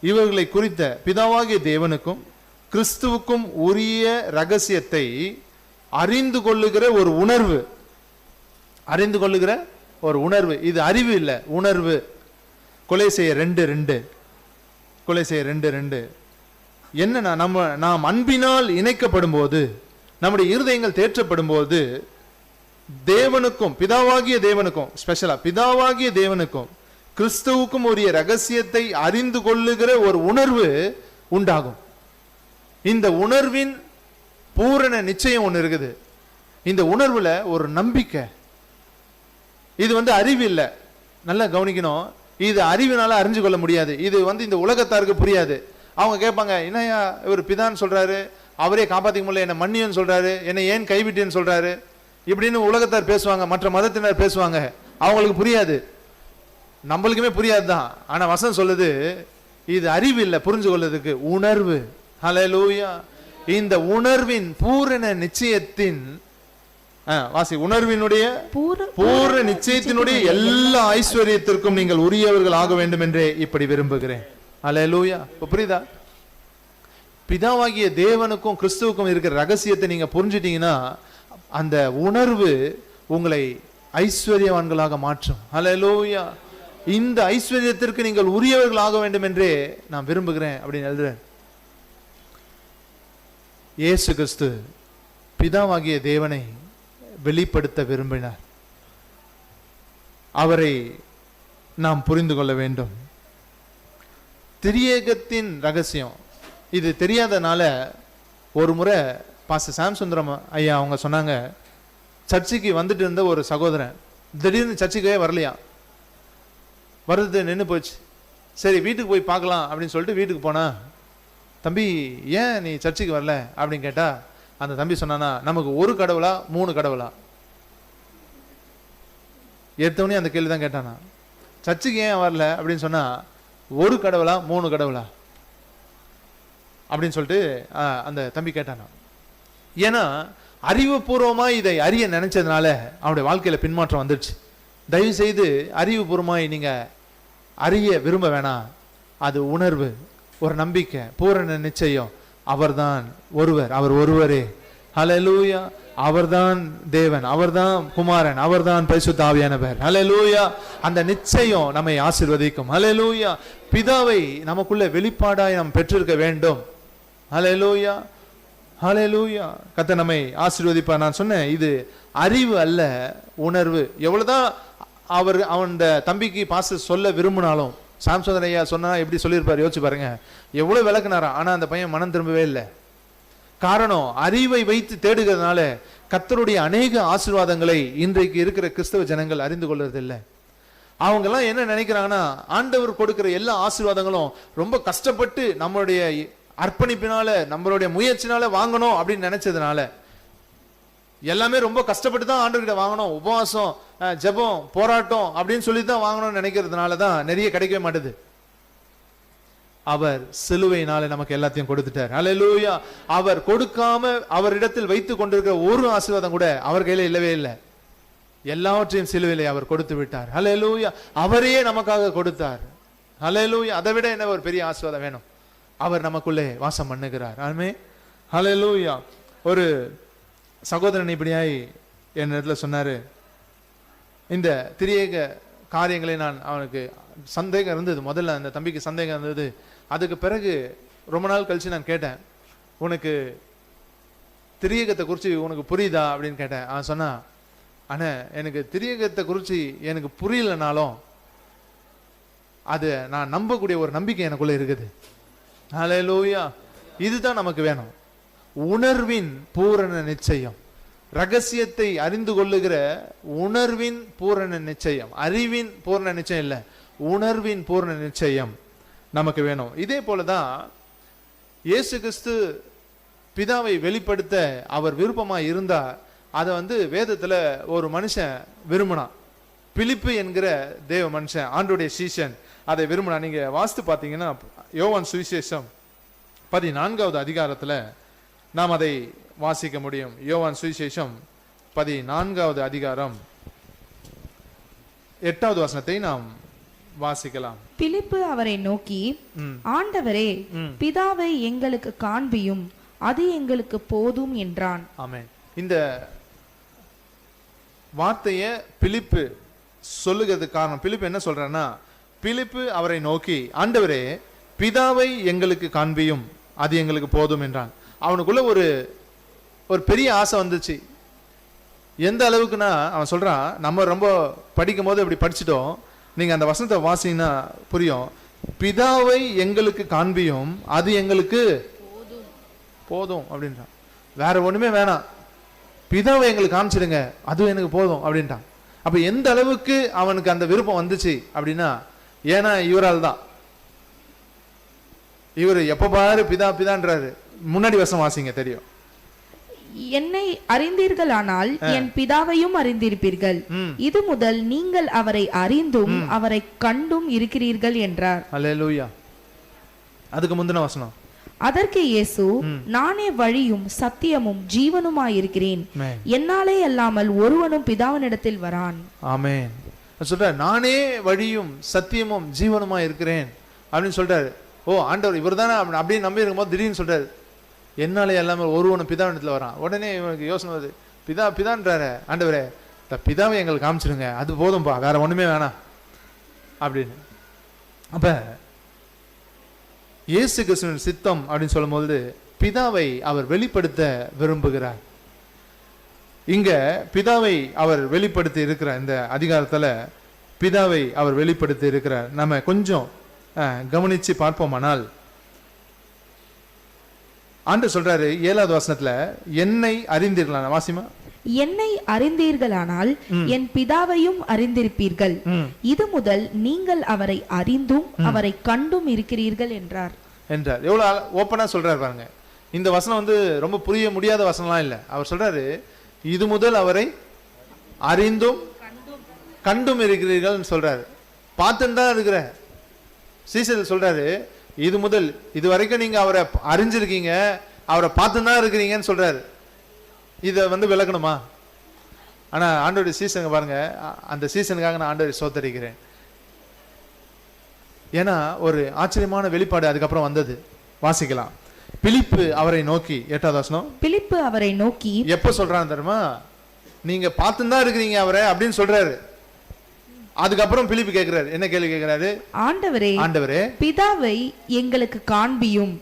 இவர்களை குறித்த பிதாவாகிய தேவனுக்கும் கிறிஸ்துவுக்கும் உரிய ரகசியத்தை அறிந்து கொள்ளுகிற ஒரு உணர்வு. அறிந்து கொள்ளுகிற ஒரு உணர்வு. இது அறிவு இல்லை, உணர்வு. கொலேசையர் 2:2 என்னன்னா, நாம் அன்பினால் இணைக்கப்படும் போது, நம்முடைய இருதயங்கள் தேற்றப்படும் போது, தேவனுக்கும் பிதாவாகிய தேவனுக்கும், ஸ்பெஷலா பிதாவாகிய தேவனுக்கும் கிறிஸ்துவுக்கும் உரிய ரகசியத்தை அறிந்து கொள்ளுகிற ஒரு உணர்வு உண்டாகும். இந்த உணர்வின் பூரண நிச்சயம் ஒன்று இருக்குது. இந்த உணர்வுல ஒரு நம்பிக்கை. இது அறிவு இல்லை. நல்லா கவனிக்கணும். இது அறிவினால அறிஞ்சு கொள்ள முடியாது. இது இந்த உலகத்தாருக்கு புரியாது. அவங்க கேட்பாங்க, என்னையா இவர் பிதான்னு சொல்றாரு, அவரே காப்பாத்திக்க முடியல, என்ன மன்னியன்னு சொல்றாரு, என்னை ஏன் கைவிட்டேன்னு சொல்றாரு, இப்படின்னு உலகத்தார் பேசுவாங்க, மற்ற மதத்தினர் பேசுவாங்க. அவங்களுக்கு புரியாது, நம்மளுக்குமே புரியாது தான். ஆனா வசனம் சொல்லுது இது அறிவு இல்லை, புரிஞ்சு கொள்றதுக்கு உணர்வு. ஹல்லேலூயா. இந்த உணர்வின் பூரண நிச்சயத்தின் வாசி, உணர்வினுடைய பூரண நிச்சயத்தினுடைய எல்லா ஐஸ்வர்யத்திற்கும் நீங்கள் உரியவர்கள் ஆக வேண்டும் என்றே இப்படி விரும்புகிறேன். ஹல்லேலூயா. புரியுதா? பிதாவாகிய தேவனுக்கும் கிறிஸ்துவுக்கும் இருக்கிற ரகசியத்தை நீங்க புரிஞ்சிட்டீங்கன்னா அந்த உணர்வு உங்களை ஐஸ்வர்யவான்களாக மாற்றும். ஹல்லேலூயா. இந்த ஐஸ்வர்யத்திற்கு நீங்கள் உரியவர்கள் ஆக வேண்டும் என்றே நான் விரும்புகிறேன் அப்படின்னு எழுதுறேன். இயேசு கிறிஸ்து பிதாவாகிய தேவனை வெளிப்படுத்த விரும்பினார். அவரை நாம் புரிந்து கொள்ள வேண்டும். திரியேகத்தின் ரகசியம் இது தெரியாதனால ஒரு முறை பாஸ்டர் சாம்சுந்தரம் ஐயா அவங்க சொன்னாங்க, சர்ச்சுக்கு வந்துட்டு இருந்த ஒரு சகோதரன் திடீர்னு சர்ச்சுக்கே வரலையா, வர்றது நின்று போச்சு. சரி வீட்டுக்கு போய் பார்க்கலாம் அப்படின்னு சொல்லிட்டு வீட்டுக்கு போனா, தம்பி ஏன் நீ சர்ச்சுக்கு வரல அப்படின்னு கேட்டா அந்த தம்பி சொன்னானா, நமக்கு ஒரு கடவுளா 3 கடவுளா? எடுத்தவனே அந்த கேள்வி தான் கேட்டானா. சர்ச்சுக்கு ஏன் வரல அப்படின்னு சொன்னா, ஒரு கடவுளா 3 கடவுளா அப்படின்னு சொல்லிட்டு அந்த தம்பி கேட்டானா. ஏன்னா அறிவுபூர்வமா இதை அறிய நினைச்சதுனால அவனுடைய வாழ்க்கையில பின்மாற்றம் வந்துடுச்சு. தயவு செய்து அறிவுபூர்வமாய் நீங்க அறிய விரும்ப வேணாம். அது உணர்வு, ஒரு நம்பிக்கை, பூரண நிச்சயம். அவர்தான் ஒருவர், அவர் ஒருவரே. ஹல்லேலூயா. அவர்தான் தேவன், அவர்தான் குமாரன், அவர்தான் பரிசுத்த ஆவியானவர். ஹல்லேலூயா. அந்த நிச்சயம் நம்மை ஆசீர்வதிக்கும். ஹல்லேலூயா. பிதாவை நமக்குள்ள வெளிப்பாடாய் நாம் பெற்றிருக்க வேண்டும். ஹல்லேலூயா. ஹல்லேலூயா. கர்த்தர் நம்மை ஆசீர்வதிப்பார். நான் சொன்னேன் இது அறிவு அல்ல, உணர்வு. எவ்வளவுதான் அவன் தம்பிக்கு பாஸ்டர் சொல்ல விரும்பினாலும், சாம்சன் ஐயா சொன்னா எப்படி சொல்லியிருப்பார் யோசிச்சு பாருங்க. எவ்வளவு விளக்குனாரா, ஆனா அந்த பையன் மனம் திரும்பவே இல்லை. காரணம் அறிவை வைத்து தேடுகிறதுனால கர்த்தருடைய அநேக ஆசீர்வாதங்களை இன்றைக்கு இருக்கிற கிறிஸ்தவ ஜனங்கள் அறிந்து கொள்றது இல்லை. அவங்க எல்லாம் என்ன நினைக்கிறாங்கன்னா, ஆண்டவர் கொடுக்கிற எல்லா ஆசீர்வாதங்களும் ரொம்ப கஷ்டப்பட்டு நம்மளுடைய அர்ப்பணிப்பினால நம்மளுடைய முயற்சினால வாங்கணும் அப்படின்னு நினைச்சதுனால, எல்லாமே ரொம்ப கஷ்டப்பட்டு தான் ஆண்டவர்கிட்ட வாங்கணும், உபவாசம் ஜெபம் போராட்டம் அப்படின்னு சொல்லி தான் வாங்கணும்னு நினைக்கிறதுனால தான் நிறைய கிடைக்கவே மாட்டுது. அவர் சிலுவையினால நமக்கு எல்லாத்தையும் கொடுத்துட்டார். ஹல்லேலூயா. அவர் கொடுக்காம அவரிடத்தில் வைத்துக் கொண்டிருக்கிற ஒரு ஆசீர்வாதம் கூட அவர் கையில இல்லவே இல்லை. எல்லாவற்றையும் சிலுவையிலே அவர் கொடுத்து விட்டார். ஹல்லேலூயா. அவரையே நமக்காக கொடுத்தார். ஹல்லேலூயா. அதை விட என்ன ஒரு பெரிய ஆசீர்வாதம் வேணும்? அவர் நமக்குள்ளே வாசம் பண்ணுகிறார். ஆமென். ஹல்லேலூயா. ஒரு சகோதரன் இப்படியாய் என் இடத்துல சொன்னாரு, இந்த திரியேக காரியங்களை நான் அவனுக்கு சந்தேகம் இருந்தது. முதல்ல அந்த தம்பிக்கு சந்தேகம் இருந்தது. அதுக்கு பிறகு ரொம்ப நாள் கழிச்சு நான் கேட்டேன், உனக்கு திரியேகத்தை குறித்து உனக்கு புரியுதா அப்படின்னு கேட்டேன். அவன் சொன்னா, ஆனா எனக்கு திரியேகத்தை குறித்து எனக்கு புரியலனாலும் அது நான் நம்பக்கூடிய ஒரு நம்பிக்கை எனக்குள்ள இருக்குது. ஹல்லேலூயா. இதுதான் நமக்கு வேணும். உணர்வின் பூரண நிச்சயம், ரகசியத்தை அறிந்து கொள்ளுகிற உணர்வின் பூரண நிச்சயம். அறிவின் பூரண நிச்சயம் இல்லை, உணர்வின் பூரண நிச்சயம் நமக்கு வேணும். இதே போலதான் இயேசு கிறிஸ்து பிதாவை வெளிப்படுத்த அவர் விருப்பமா இருந்தா அதை வேதத்துல ஒரு மனுஷன் விரும்பினான். பிலிப்பு என்கிற தேவ மனுஷன், ஆண்டோடைய சீஷன், அதை விரும்பினா. நீங்க வாசித்து பார்த்தீங்கன்னா யோவான் சுவிசேஷம் 14வது அதிகாரத்துல நாம் அதை வாசிக்க முடியும். யோவான் சுவிசேஷம் 14வது அதிகாரம் 8வது வசனத்தை நாம் வாசிக்கலாம். பிலிப்பு அவரை நோக்கி, ஆண்டவரே, பிதாவை எங்களுக்கு காண்பியும், அது எங்களுக்கு போதும் என்றான். ஆமென். இந்த வார்த்தையை பிலிப்பு சொல்லுகிறதுக்கு காரணம், பிலிப்பு என்ன சொல்றான்னா, பிலிப்பு அவரை நோக்கி, ஆண்டவரே, பிதாவை எங்களுக்கு காண்பியும், அது எங்களுக்கு போதும் என்றான். அவனுக்குள்ள ஒரு பெரிய ஆசை வந்துச்சு. எந்த அளவுக்குன்னா அவன் சொல்றான், நம்ம ரொம்ப படிக்கும் போது இப்படி படிச்சுட்டோம், நீங்க அந்த வசனத்தை வாசிங்கன்னா புரியும். பிதாவை எங்களுக்கு காண்பியும், அது எங்களுக்கு போதும் அப்படின்றான். வேற ஒண்ணுமே வேணாம், பிதாவை எங்களுக்கு காமிச்சிடுங்க, அது எனக்கு போதும் அப்படின்ட்டான். அப்ப எந்த அளவுக்கு அவனுக்கு அந்த விருப்பம் வந்துச்சு அப்படின்னா, ஏன்னா இவரால் தான். இவர் எப்ப பாரு பிதா பிதான்றாரு. முன்னாடி வசனம் வாசிங்க, தெரியும். என்னை அறிந்தீர்களானால் என் பிதாவையும் அறிந்திருப்பீர்கள். இது முதல் நீங்கள் அவரை அறிந்தும் அவரை கண்டும் இருக்கிறீர்கள் என்றார். அல்லேலூயா. அதுக்கு முந்தின வசனம். அதற்கு இயேசு, நானே வழியும் சத்தியமும் ஜீவனுமாயிருக்கிறேன், என்னாலே அல்லாமல் ஒருவனும் பிதாவினிடத்தில் வரான். ஆமென். சொல்ற நானே வழியும் சத்தியமும் ஜீவனுமா இருக்கிறேன் அப்படின்னு சொல்றாரு. ஓ ஆண்டவர் இவர் தானே அப்படின்னு நம்பி இருக்கும்போது திடீர்னு சொல்றாரு, என்னாலே எல்லாமே ஒருவனும் பிதாவினத்துல வரான். உடனே இவனுக்கு யோசனை வருது, பிதான்றாரு, ஆண்டவரே பிதாவை எங்களுக்கு காமிச்சிருங்க, அது போதும்பா, வேற ஒண்ணுமே வேணாம் அப்படின்னு. அப்ப இயேசு கிறிஸ்துவின் சித்தம் அப்படின்னு சொல்லும்போது பிதாவை அவர் வெளிப்படுத்த விரும்புகிறார். இங்க பிதாவை அவர் வெளிப்படுத்தி இருக்கிறார். இந்த அதிகாரத்துல பிதாவை அவர் வெளிப்படுத்தி இருக்கிறார். நம்ம கொஞ்சம் கவனிச்சு பார்ப்போமானால், ஆண்டு சொல்றாரு 7வது வசனத்துல, என்னை அறிந்தீர்களான வாசிமா, என்னை அறிந்தீர்களானால் என் பிதாவையும் அறிந்திருப்பீர்கள், இது முதல் நீங்கள் அவரை அறிந்தும் அவரை கண்டும் இருக்கிறீர்கள் என்றார். எவ்வளவு ஓப்பனா சொல்றாரு பாருங்க. இந்த வசனம் ரொம்ப புரிய முடியாத வசனம்லாம் இல்ல. அவர் சொல்றாரு, இது முதல் அவரை அறிந்தும் கண்டும் இருக்கிறீர்கள் சொல்றாரு. பார்த்துன்னு தான் இருக்கிற சீசர் சொல்றாரு, இது முதல் இது வரைக்கும் நீங்க அவரை அறிஞ்சிருக்கீங்க, அவரை பார்த்துன்னு தான் இருக்கிறீங்கன்னு சொல்றாரு. இதை விளக்கணுமா? ஆனா ஆண்டவருடைய சீசனுங்க பாருங்க, அந்த சீசனுக்காக நான் ஆண்டவரை சோத்தரிக்கிறேன். ஏன்னா ஒரு ஆச்சரியமான வெளிப்பாடு அதுக்கப்புறம் வந்தது. வாசிக்கலாம். பிலிப்பு அவரை நோக்கி, 8வது வசனம். பிலிப்பு அவரை நோக்கி எப்ப சொல்றான் தெரியுமா? நீங்க பார்த்துன்னு தான் இருக்கிறீங்க அவரை அப்படின்னு சொல்றாரு. அதுக்கப்புறம் பிலிப்பு கேட்கிறாரு, என்ன கேள்வி கேட்கிறாரு? ஆண்டவரே பிதாவை எங்களுக்கு காண்பியும்,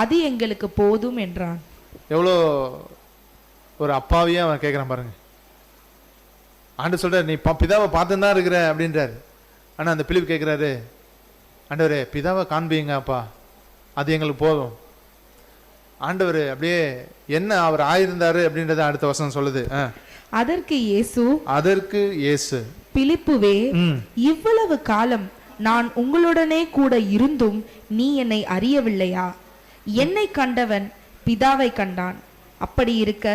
அது எங்களுக்கு போதும் என்றான். எவ்வளோ ஒரு அப்பாவியா அவன் கேட்கிறான் பாருங்க. ஆண்டு சொல்றாரு, நீ பிதாவை பார்த்துன்னு தான் இருக்கிற அப்படின்றாரு. ஆனா அந்த பிலிப்பு கேட்கிறாரு, ஆண்டவரே பிதாவை காண்பீங்க அப்பா, அது எங்களுக்கு போதும். ஆண்டவர் அப்படியே என்ன அவர் ஆயிருந்தாரு அப்படின்றத அடுத்த வசனம் சொல்லுது. அதற்கு இயேசு, பிலிப்புவே, இவ்வளவு காலம் நான் உங்களுடனே கூட இருந்தும் நீ என்னை அறியவில்லையா? என்னை கண்டவன் பிதாவை கண்டான். அப்படி இருக்க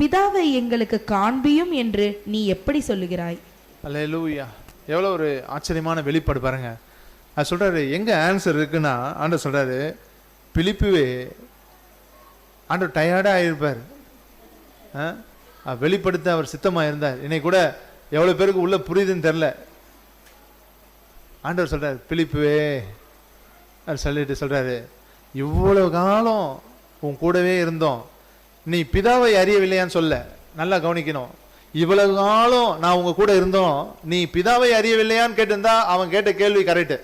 பிதாவை எங்களுக்கு காண்பியும் என்று நீ எப்படி சொல்லுகிறாய்? அல்லேலூயா. எவ்வளவு ஒரு ஆச்சரியமான வெளிப்பாடு பாருங்க. அது சொல்றாரு, எங்க ஆன்சர் இருக்குன்னா, ஆண்டவர் சொல்றாரு, பிலிப்புவே, ஆண்டவர் டயர்டா ஆயிருப்பார், வெளிப்படுத்த அவர் சித்தமா இருந்தார். இன்னைக்கு கூட எவ்வளவு பேருக்கு உள்ள புரியுதுன்னு தெரியல. ஆண்டவர் சொல்றாரு, பிலிப்புவே சொல்லிட்டு சொல்றாரு, இவ்வளவு காலம் உன் கூடவே இருந்தோம், நீ பிதாவை அறியவில்லையான்னு சொல்ல. நல்லா கவனிக்கணும். இவ்வளவு காலம் நான் உங்க கூட இருந்தோம், நீ பிதாவை அறியவில்லையான்னு கேட்டிருந்தா அவன் கேட்ட கேள்வி கரெக்ட்.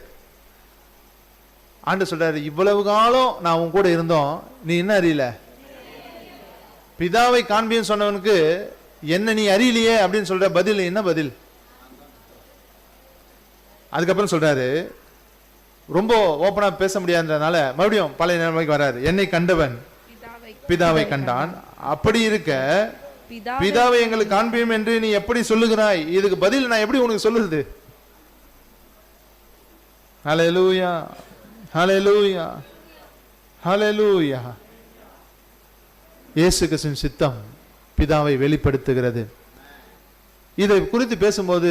ஆண்டு சொல்றாரு, இவ்வளவு காலம் நான் உன் கூட இருந்தோம், நீ என்ன அறியல? பிதாவை காண்பின்னு சொன்னவனுக்கு என்ன நீ அறியலையே அப்படின்னு சொல்ற பதில் என்ன பதில்? அதுக்கப்புறம் சொல்றாரு, ரொம்ப ஓப்பனா பேச முடியாததுனால மறுபடியும் பழைய நிலைமைக்கு வராரு. என்னை கண்டவன் பிதாவை கண்டான். அப்படி இருக்க பிதாவை எங்களுக்கு காண்பியும் என்று நீ எப்படி சொல்லுகிறாய்? இதுக்கு பதில் நான் எப்படி உனக்கு சொல்லுது? ஹல்லேலூயா, ஹல்லேலூயா, ஹல்லேலூயா. இயேசு கிறிஸ்துவின் சித்தம் பிதாவை வெளிப்படுத்துகிறது. இதை குறித்து பேசும்போது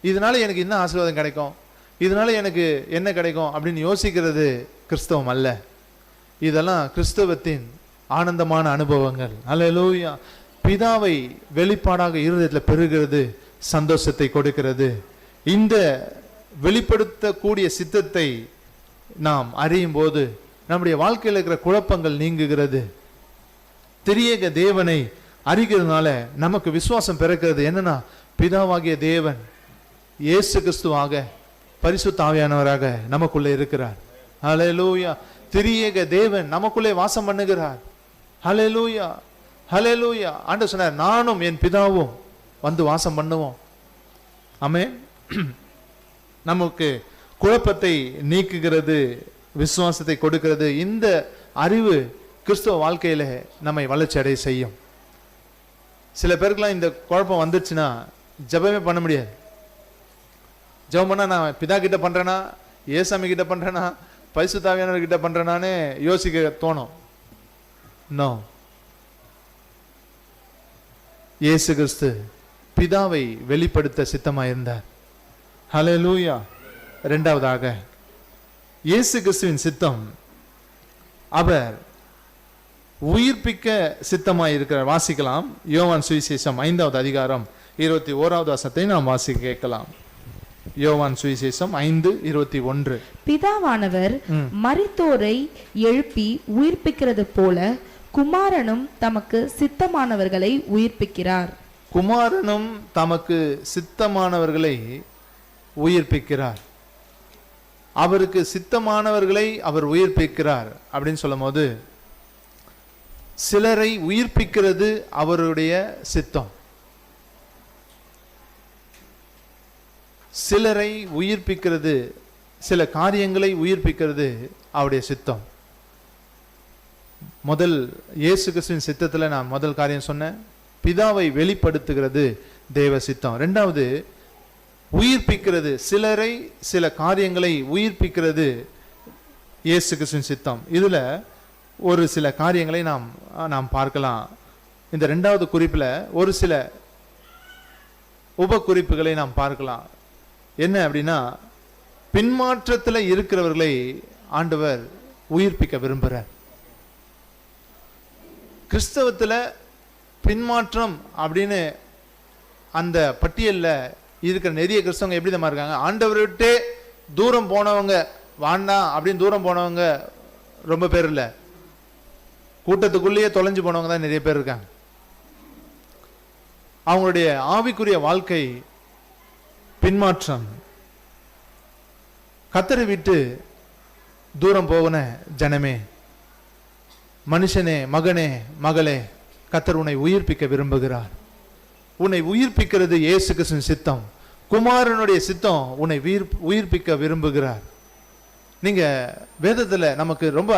இதனால எனக்கு என்ன ஆசீர்வாதம் கிடைக்கும், இதனால எனக்கு என்ன கிடைக்கும் அப்படின்னு யோசிக்கிறது கிறிஸ்தவம் அல்ல. இதெல்லாம் கிறிஸ்தவத்தின் ஆனந்தமான அனுபவங்கள். அல்லேலூயா. பிதாவை வெளிப்பாடாக இருதயத்தில் பெறுகிறது, சந்தோஷத்தை கொடுக்கிறது. இந்த வெளிப்படுத்தக்கூடிய சித்தத்தை நாம் அறியும் போது நம்முடைய வாழ்க்கையில் இருக்கிற குழப்பங்கள் நீங்குகிறது. திரியேக தேவனை அறிகிறதுனால நமக்கு விசுவாசம் பிறக்கிறது. என்னன்னா, பிதாவாகிய தேவன் இயேசு கிறிஸ்துவாக பரிசுத்த ஆவியானவராக நமக்குள்ளே இருக்கிறார். ஹல்லேலூயா. திரியேக தேவன் நமக்குள்ளே வாசம் பண்ணுகிறார். ஹல்லேலூயா, ஹல்லேலூயா. ஆண்டவர் சொன்னார், நானும் என் பிதாவும் வந்து வாசம் பண்ணுவோம். ஆமென். நமக்கு குழப்பத்தை நீக்குகிறது, விசுவாசத்தை கொடுக்கிறது. இந்த அறிவு கிறிஸ்தவ வாழ்க்கையில நம்மை வளர்ச்சி அடைய செய்யும். சில பேருக்குலாம் இந்த குழப்பம் வந்துச்சுன்னா ஜெபமே பண்ண முடியாது. ஜெபம் பண்ணா நான் பிதா கிட்ட பண்றேனா, ஏசாமி கிட்ட பண்றேனா, பரிசுத்த ஆவியானவர் கிட்ட பண்றேனான்னு யோசிக்க தோணும். நோ, இயேசு கிறிஸ்து பிதாவை வெளிப்படுத்த சித்தமாயிருந்தார். ஹல்லேலூயா. இரண்டாவதாக இயேசு கிறிஸ்துவின் சித்தம், அவர் உயிர்ப்பிக்க சித்தமாயிருக்கிறார். வாசிக்கலாம். யோவான் சுவிசேஷம் 5வது அதிகாரம் 21வது வசனத்தை நாம் வாசிக்க கேட்கலாம். யோவான் சுவிசேஷம் 5:21. பிதாவானவர் மரித்தோரை எழுப்பி உயிர்ப்பிக்கிறது போல குமாரனும் தமக்கு சித்தமானவர்களை உயிர்ப்பிக்கிறார். குமாரனும் தமக்கு சித்தமானவர்களை உயிர்ப்பிக்கிறார். அவருக்கு சித்தமானவர்களை அவர் உயிர்ப்பிக்கிறார் அப்படின்னு சொல்லும் போது, சிலரை உயிர்ப்பிக்கிறது அவருடைய சித்தம். சிலரை உயிர்ப்பிக்கிறது, சில காரியங்களை உயிர்ப்பிக்கிறது அவருடைய சித்தம். முதல் இயேசு கிறிஸ்துவின் சித்தத்துல நான் முதல் காரியம் சொன்னேன், பிதாவை வெளிப்படுத்துகிறது தேவ சித்தம். இரண்டாவது, உயிர்ப்பிக்கிறது, சிலரை சில காரியங்களை உயிர்ப்பிக்கிறது இயேசு கிறிஸ்துவின் சித்தம். இதுல ஒரு சில காரியங்களை நாம் பார்க்கலாம். இந்த இரண்டாவது குறிப்புல ஒரு சில உப குறிப்புகளை நாம் பார்க்கலாம். என்ன அப்படின்னா, பின்மாற்றத்தில் இருக்கிறவர்களை ஆண்டவர் உயிர்ப்பிக்க விரும்புகிறார். கிறிஸ்தவத்தில் பின்மாற்றம் அப்படின்னு அந்த பட்டியலில் இருக்கிற நிறைய கிறிஸ்தவங்க எப்படி தான் இருக்காங்க, ஆண்டவரை விட்டு தூரம் போனவங்க, வாண்டா அப்படின்னு தூரம் போனவங்க ரொம்ப பேர் இல்லை, கூட்டத்துக்குள்ளேயே தொலைஞ்சு போனவங்க தான் நிறைய பேர் இருக்காங்க. அவங்களுடைய ஆவிக்குரிய வாழ்க்கை பின்மாற்றம். கர்த்தரை விட்டு தூரம் போகன ஜனமே, மனுஷனே, மகனே, மகளே, கர்த்தர் உன்னை உயிர்ப்பிக்க விரும்புகிறார். உன்னை உயிர்ப்பிக்கிறது இயேசு கிறிஸ்துவின் சித்தம். குமாரனுடைய சித்தம் உன்னை உயிர்ப்பிக்க விரும்புகிறார். நீங்க வேதத்துல நமக்கு ரொம்ப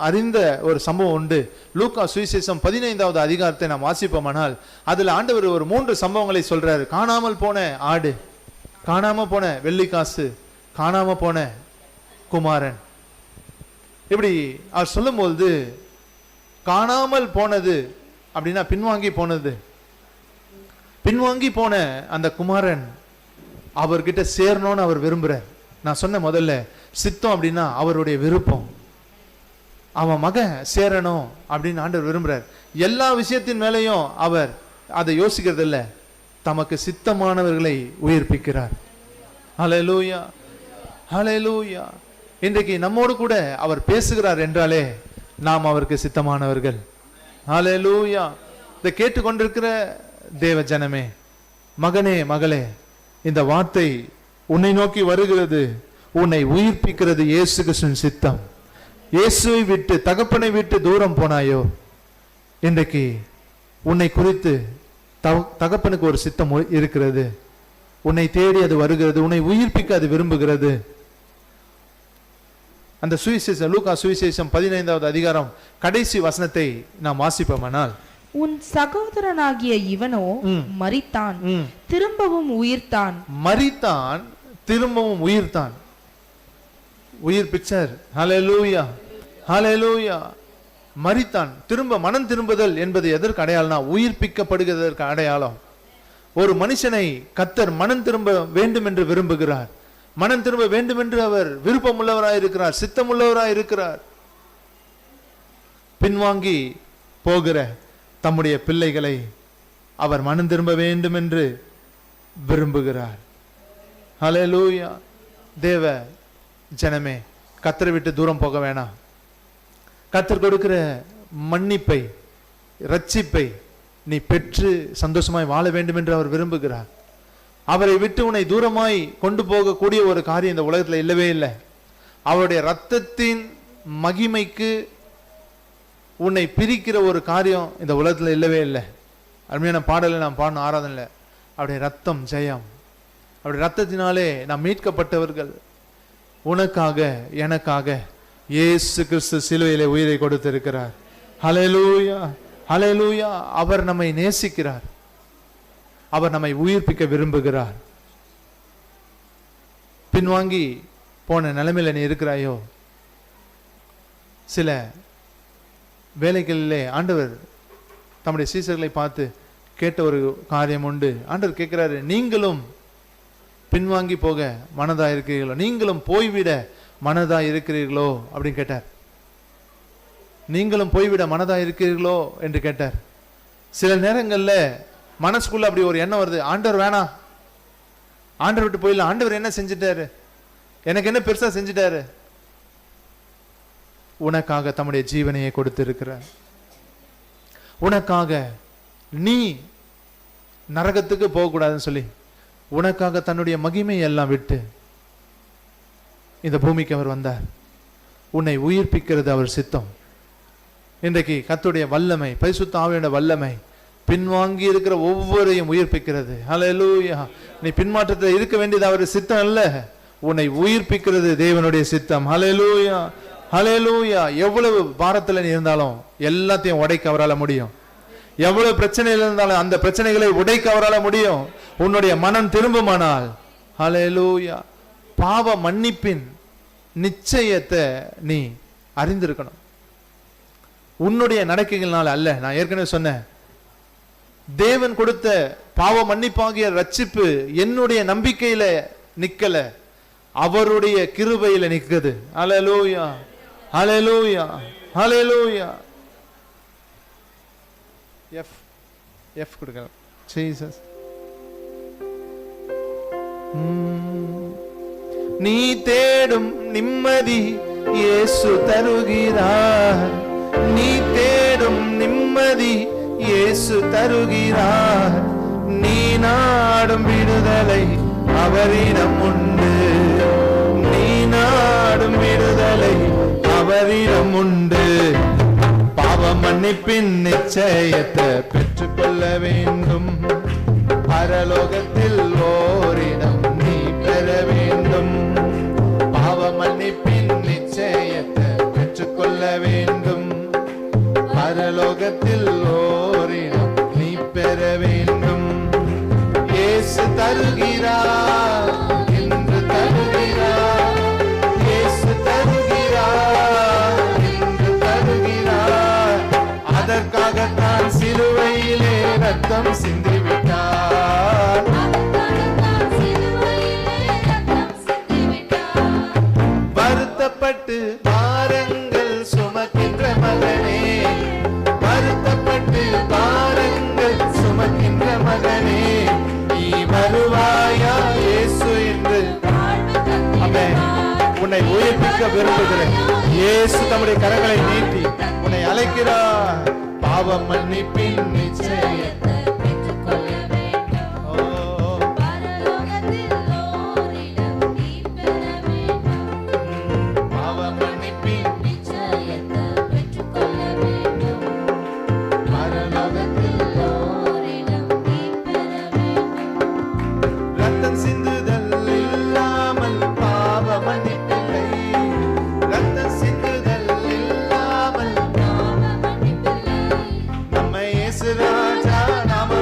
அறிந்த ஒரு சம்பவம் உண்டு. லூக்கா சுவிசேஷம் 15வது அதிகாரத்தை நாம் வாசிப்போமானால் அதுல ஆண்டவர் ஒரு 3 சம்பவங்களை சொல்றாரு. காணாமல் போன ஆடு, காணாம போன வெள்ளிக்காசு, காணாம போன குமாரன். இப்படி அவர் சொல்லும்போது, காணாமல் போனது அப்படின்னா பின்வாங்கி போனது. பின்வாங்கி போன அந்த குமாரன் அவர்கிட்ட சேரணும்னு அவர் விரும்புறார். நான் சொன்ன முதல்ல சித்தம் அப்படின்னா அவருடைய விருப்பம். அவன் மகன் சேரணும் அப்படின்னு ஆண்டவர் விரும்புறார். எல்லா விஷயத்தின் மேலையும் அவர் அதை யோசிக்கிறது இல்லை, தமக்கு சித்தமானவர்களை உயிர்ப்பிக்கிறார். ஹல்லேலூயா, ஹல்லேலூயா. இன்றைக்கு நம்மோடு கூட அவர் பேசுகிறார் என்றாலே நாம் அவருக்கு சித்தமானவர்கள். ஹல்லேலூயா. இதை கேட்டுக்கொண்டிருக்கிற தேவ ஜனமே, மகனே, மகளே, இந்த வார்த்தை உன்னை நோக்கி வருகிறது. உன்னை உயிர்ப்பிக்கிறது இயேசு கிறிஸ்துவின் சித்தம். இயேசுவை விட்டு, தகப்பனை விட்டு தூரம் போனாயோ, இன்றைக்கு உன்னை குறித்து தகப்பனுக்கு ஒரு சித்தம் இருக்கிறது. உன்னை தேடி அது வருகிறது, உன்னை உயிர்ப்பிக்க அது விரும்புகிறது. அந்த சுவிசேஷம், லூக்கா சுவிசேஷம் 15வது அதிகாரம் கடைசி வசனத்தை நாம் வாசிப்போமானால், உன் சகோதரனாகிய இவனோ மரித்தான், திரும்பவும் உயிர்த்தான். மரித்தான், திரும்பவும் உயிர்த்தான். உயிர்ப்பிச்சார். ஹல்லேலூயா, ஹல்லேலூயா. மரித்தான், திரும்ப மனம் திரும்புதல் என்பது எதற்கு அடையாளம்னா உயிர்ப்பிக்கப்படுகிறதற்கு அடையாளம். ஒரு மனுஷனை கர்த்தர் மனம் திரும்ப வேண்டும் என்று விரும்புகிறார். மனம் திரும்ப வேண்டும் என்று அவர் விருப்பம் உள்ளவராய் இருக்கிறார், சித்தம் உள்ளவராய் இருக்கிறார். பின்வாங்கி போகிற தம்முடைய பிள்ளைகளை அவர் மனம் திரும்ப வேண்டும் என்று விரும்புகிறார். ஹல்லேலூயா. தேவ ஜனமே, கர்த்தரை விட்டு தூரம் போக வேணாம். கர்த்தர் கொடுக்கிற மன்னிப்பை, இரட்சிப்பை நீ பெற்று சந்தோஷமாய் வாழ வேண்டும் என்று அவர் விரும்புகிறார். அவரை விட்டு உன்னை தூரமாய் கொண்டு போகக்கூடிய ஒரு காரியம் இந்த உலகத்தில் இல்லவே இல்லை. அவருடைய இரத்தத்தின் மகிமைக்கு உன்னை பிரிக்கிற ஒரு காரியம் இந்த உலகத்தில் இல்லவே இல்லை. அருமையான பாடலை நாம் பாடணும், ஆராதனை. அவருடைய ரத்தம் ஜெயம். அவருடைய ரத்தத்தினாலே நாம் மீட்கப்பட்டவர்கள். உனக்காக, எனக்காக இயேசு கிறிஸ்து சிலுவையிலே உயிரை கொடுத்திருக்கிறார். ஹல்லேலூயா, ஹல்லேலூயா. அவர் நம்மை நேசிக்கிறார். அவர் நம்மை உயிர்ப்பிக்க விரும்புகிறார். பின்வாங்கி போன நிலைமையில நீ இருக்கிறாயோ, சில வேலைகளிலே ஆண்டவர் தம்முடைய சீசர்களை பார்த்து கேட்ட ஒரு காரியம் உண்டு. ஆண்டவர் கேட்கிறாரு, நீங்களும் பின்வாங்கி போக மனதா இருக்கிறீர்களோ, நீங்களும் போய்விட மனதா இருக்கிறீர்களோ அப்படின்னு கேட்டார். நீங்களும் போய்விட மனதா இருக்கிறீர்களோ என்று கேட்டார். சில நேரங்கள்ல மனசுக்குள்ள அப்படி ஒரு எண்ணம் வருது, ஆண்டவர் வேணாம், ஆண்டவர் விட்டு போயிடலாம், ஆண்டவர் என்ன செஞ்சிட்டாரு, எனக்கு என்ன பெருசா செஞ்சிட்டாரு. உனக்காக தம்முடைய ஜீவனையை கொடுத்து இருக்கிறார். உனக்காக நீ நரகத்துக்கு போக கூடாதுன்னு சொல்லி உனக்காக தன்னுடைய மகிமையை எல்லாம் விட்டு இந்த பூமிக்கு அவர் வந்தார். உன்னை உயிர்ப்பிக்கிறது அவர் சித்தம். இன்றைக்கு கர்த்தருடைய வல்லமை, பரிசுத்த ஆவியோட வல்லமை பின்வாங்கி இருக்கிற ஒவ்வொருவரையும் உயிர்ப்பிக்கிறது. ஹல்லேலூயா. நீ பின்மாற்றத்தில் இருக்க வேண்டியது அவர் சித்தம் அல்ல, உன்னை உயிர்ப்பிக்கிறது தேவனுடைய சித்தம். ஹல்லேலூயா, ஹல்லேலூயா. எவ்வளவு பாரத்தில் நீ இருந்தாலும் எல்லாத்தையும் உடைக்க அவரால் முடியும். எவ்வளவு பிரச்சனைகள் இருந்தாலும் அந்த பிரச்சனைகளை உடைக்க அவரால் முடியும். உன்னுடைய மனம் திரும்புமானால், ஹல்லேலூயா, பாவ மன்னிப்பின் நிச்சயத்தை நீ அறிந்திருக்கணும். உன்னுடைய நடக்கைகள்னால அல்ல. நான் ஏற்கனவே சொன்னேன், தேவன் கொடுத்த பாவ மன்னிப்பாகிய ரட்சிப்பு என்னுடைய நம்பிக்கையில நிக்கல, அவருடைய கிருபையில நிக்குது. ஹல்லேலூயா, ஹல்லேலூயா, ஹல்லேலூயா. எஃப் கொடுங்க. ஜீசஸ். நீ தேடும் நிம்மதி இயேசு தருகிறார். நீ தேடும் நிம்மதி இயேசு தருகிறார். நீ நாடும் விடுதலை அவரிடம் உண்டு. நீ நாடும் விடுதலை அவரிடம் உண்டு. பாவ மன்னிப்பின் நிச்சயத்தை பெற்றுக்கொள்ள வேண்டும். பரலோகத்தில் ஓரிடம் நீ பெற வேண்டும். பாவ மன்னிப்பின் நிச்சயத்தை பெற்றுக்கொள்ள வேண்டும். பரலோகத்தில் ஓரிடம் நீ பெற வேண்டும். இயேசு தருகிறார் என்று தருகிறார். இயேசு தருகிறார் என்று தருகிறார். அதற்காகத்தான் சிலுவையிலே ரத்தம் சிந்திவிட்டார். வருத்தப்பட்டு பாரங்கள் சுமக்கின்ற மகனே, வருத்தப்பட்டு பாரங்கள் சுமக்கின்ற மகனே, நீ வருவாயா இயேசு என்று. ஆமென். உன்னை உயிர்ப்பிக்க விரும்புகிறேன். இயேசு தம்முடைய கரங்களை நீட்டி உன்னை அழைக்கிறார். பாவ மன்னிப்பின் நிச்சயத்தை பெற்றுக்கொள்ள வேண்டும். பரலோகத்தில் ஓரிடம் நீ பெற வேண்டும். பாவ மன்னிப்பின் நிச்சயத்தை பெற்றுக்கொள்ள வேண்டும். பரலோகத்தில் ஓரிடம் நீ பெற வேண்டும். ரத்தம் சிந்துதல் இல்லாமல் பாவ மன்னிப்பில்லை. ரத்தம் சிந்துதல் இல்லாமல் பாவ மன்னிப்பில்லை. நம்மை இயேசு ராஜா நாம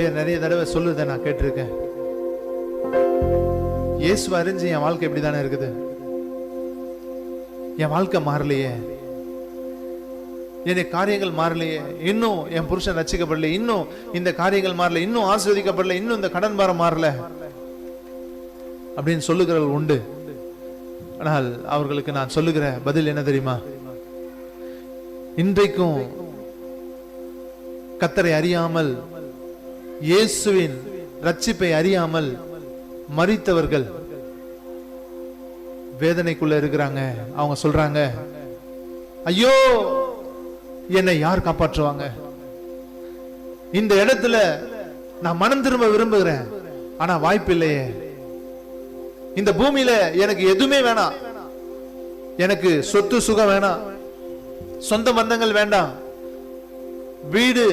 பேர் நிறைய தடவை சொல்லுறதை நான் கேட்டிருக்கேன். இயேசு அறிஞ்சு என் வாழ்க்கை இப்படிதானே இருக்குது, என் வாழ்க்கை மாறலையே, என் காரியங்கள் மாறலையே, இன்னும் என் புருஷன் ரட்சிக்கப்படல, இன்னும் இந்த காரியங்கள் மாறல, இன்னும் ஆசீர்வதிக்கப்படல, இன்னும் இந்த கடன் பாரம் மாறல அப்படின்னு சொல்லுகிறவர்கள் உண்டு. ஆனால் அவர்களுக்கு நான் சொல்லுகிற பதில் என்ன தெரியுமா? இன்றைக்கும் கர்த்தரை அறியாமல், இயேசுவின் ரட்சிப்பை அறியாமல் மரித்தவர்கள் வேதனைக்குள்ள இருக்கிறாங்க. அவங்க சொல்றாங்க, ஐயோ என்னை யார் காப்பாற்றுவாங்க? இந்த இடத்துல நான் மனம் திரும்ப விரும்புகிறேன், ஆனா வாய்ப்பு இல்லையே. இந்த பூமியில எனக்கு எதுவுமே வேணாம், எனக்கு சொத்து சுகம் வேணாம், சொந்த பந்தங்கள் வேண்டாம், வீடு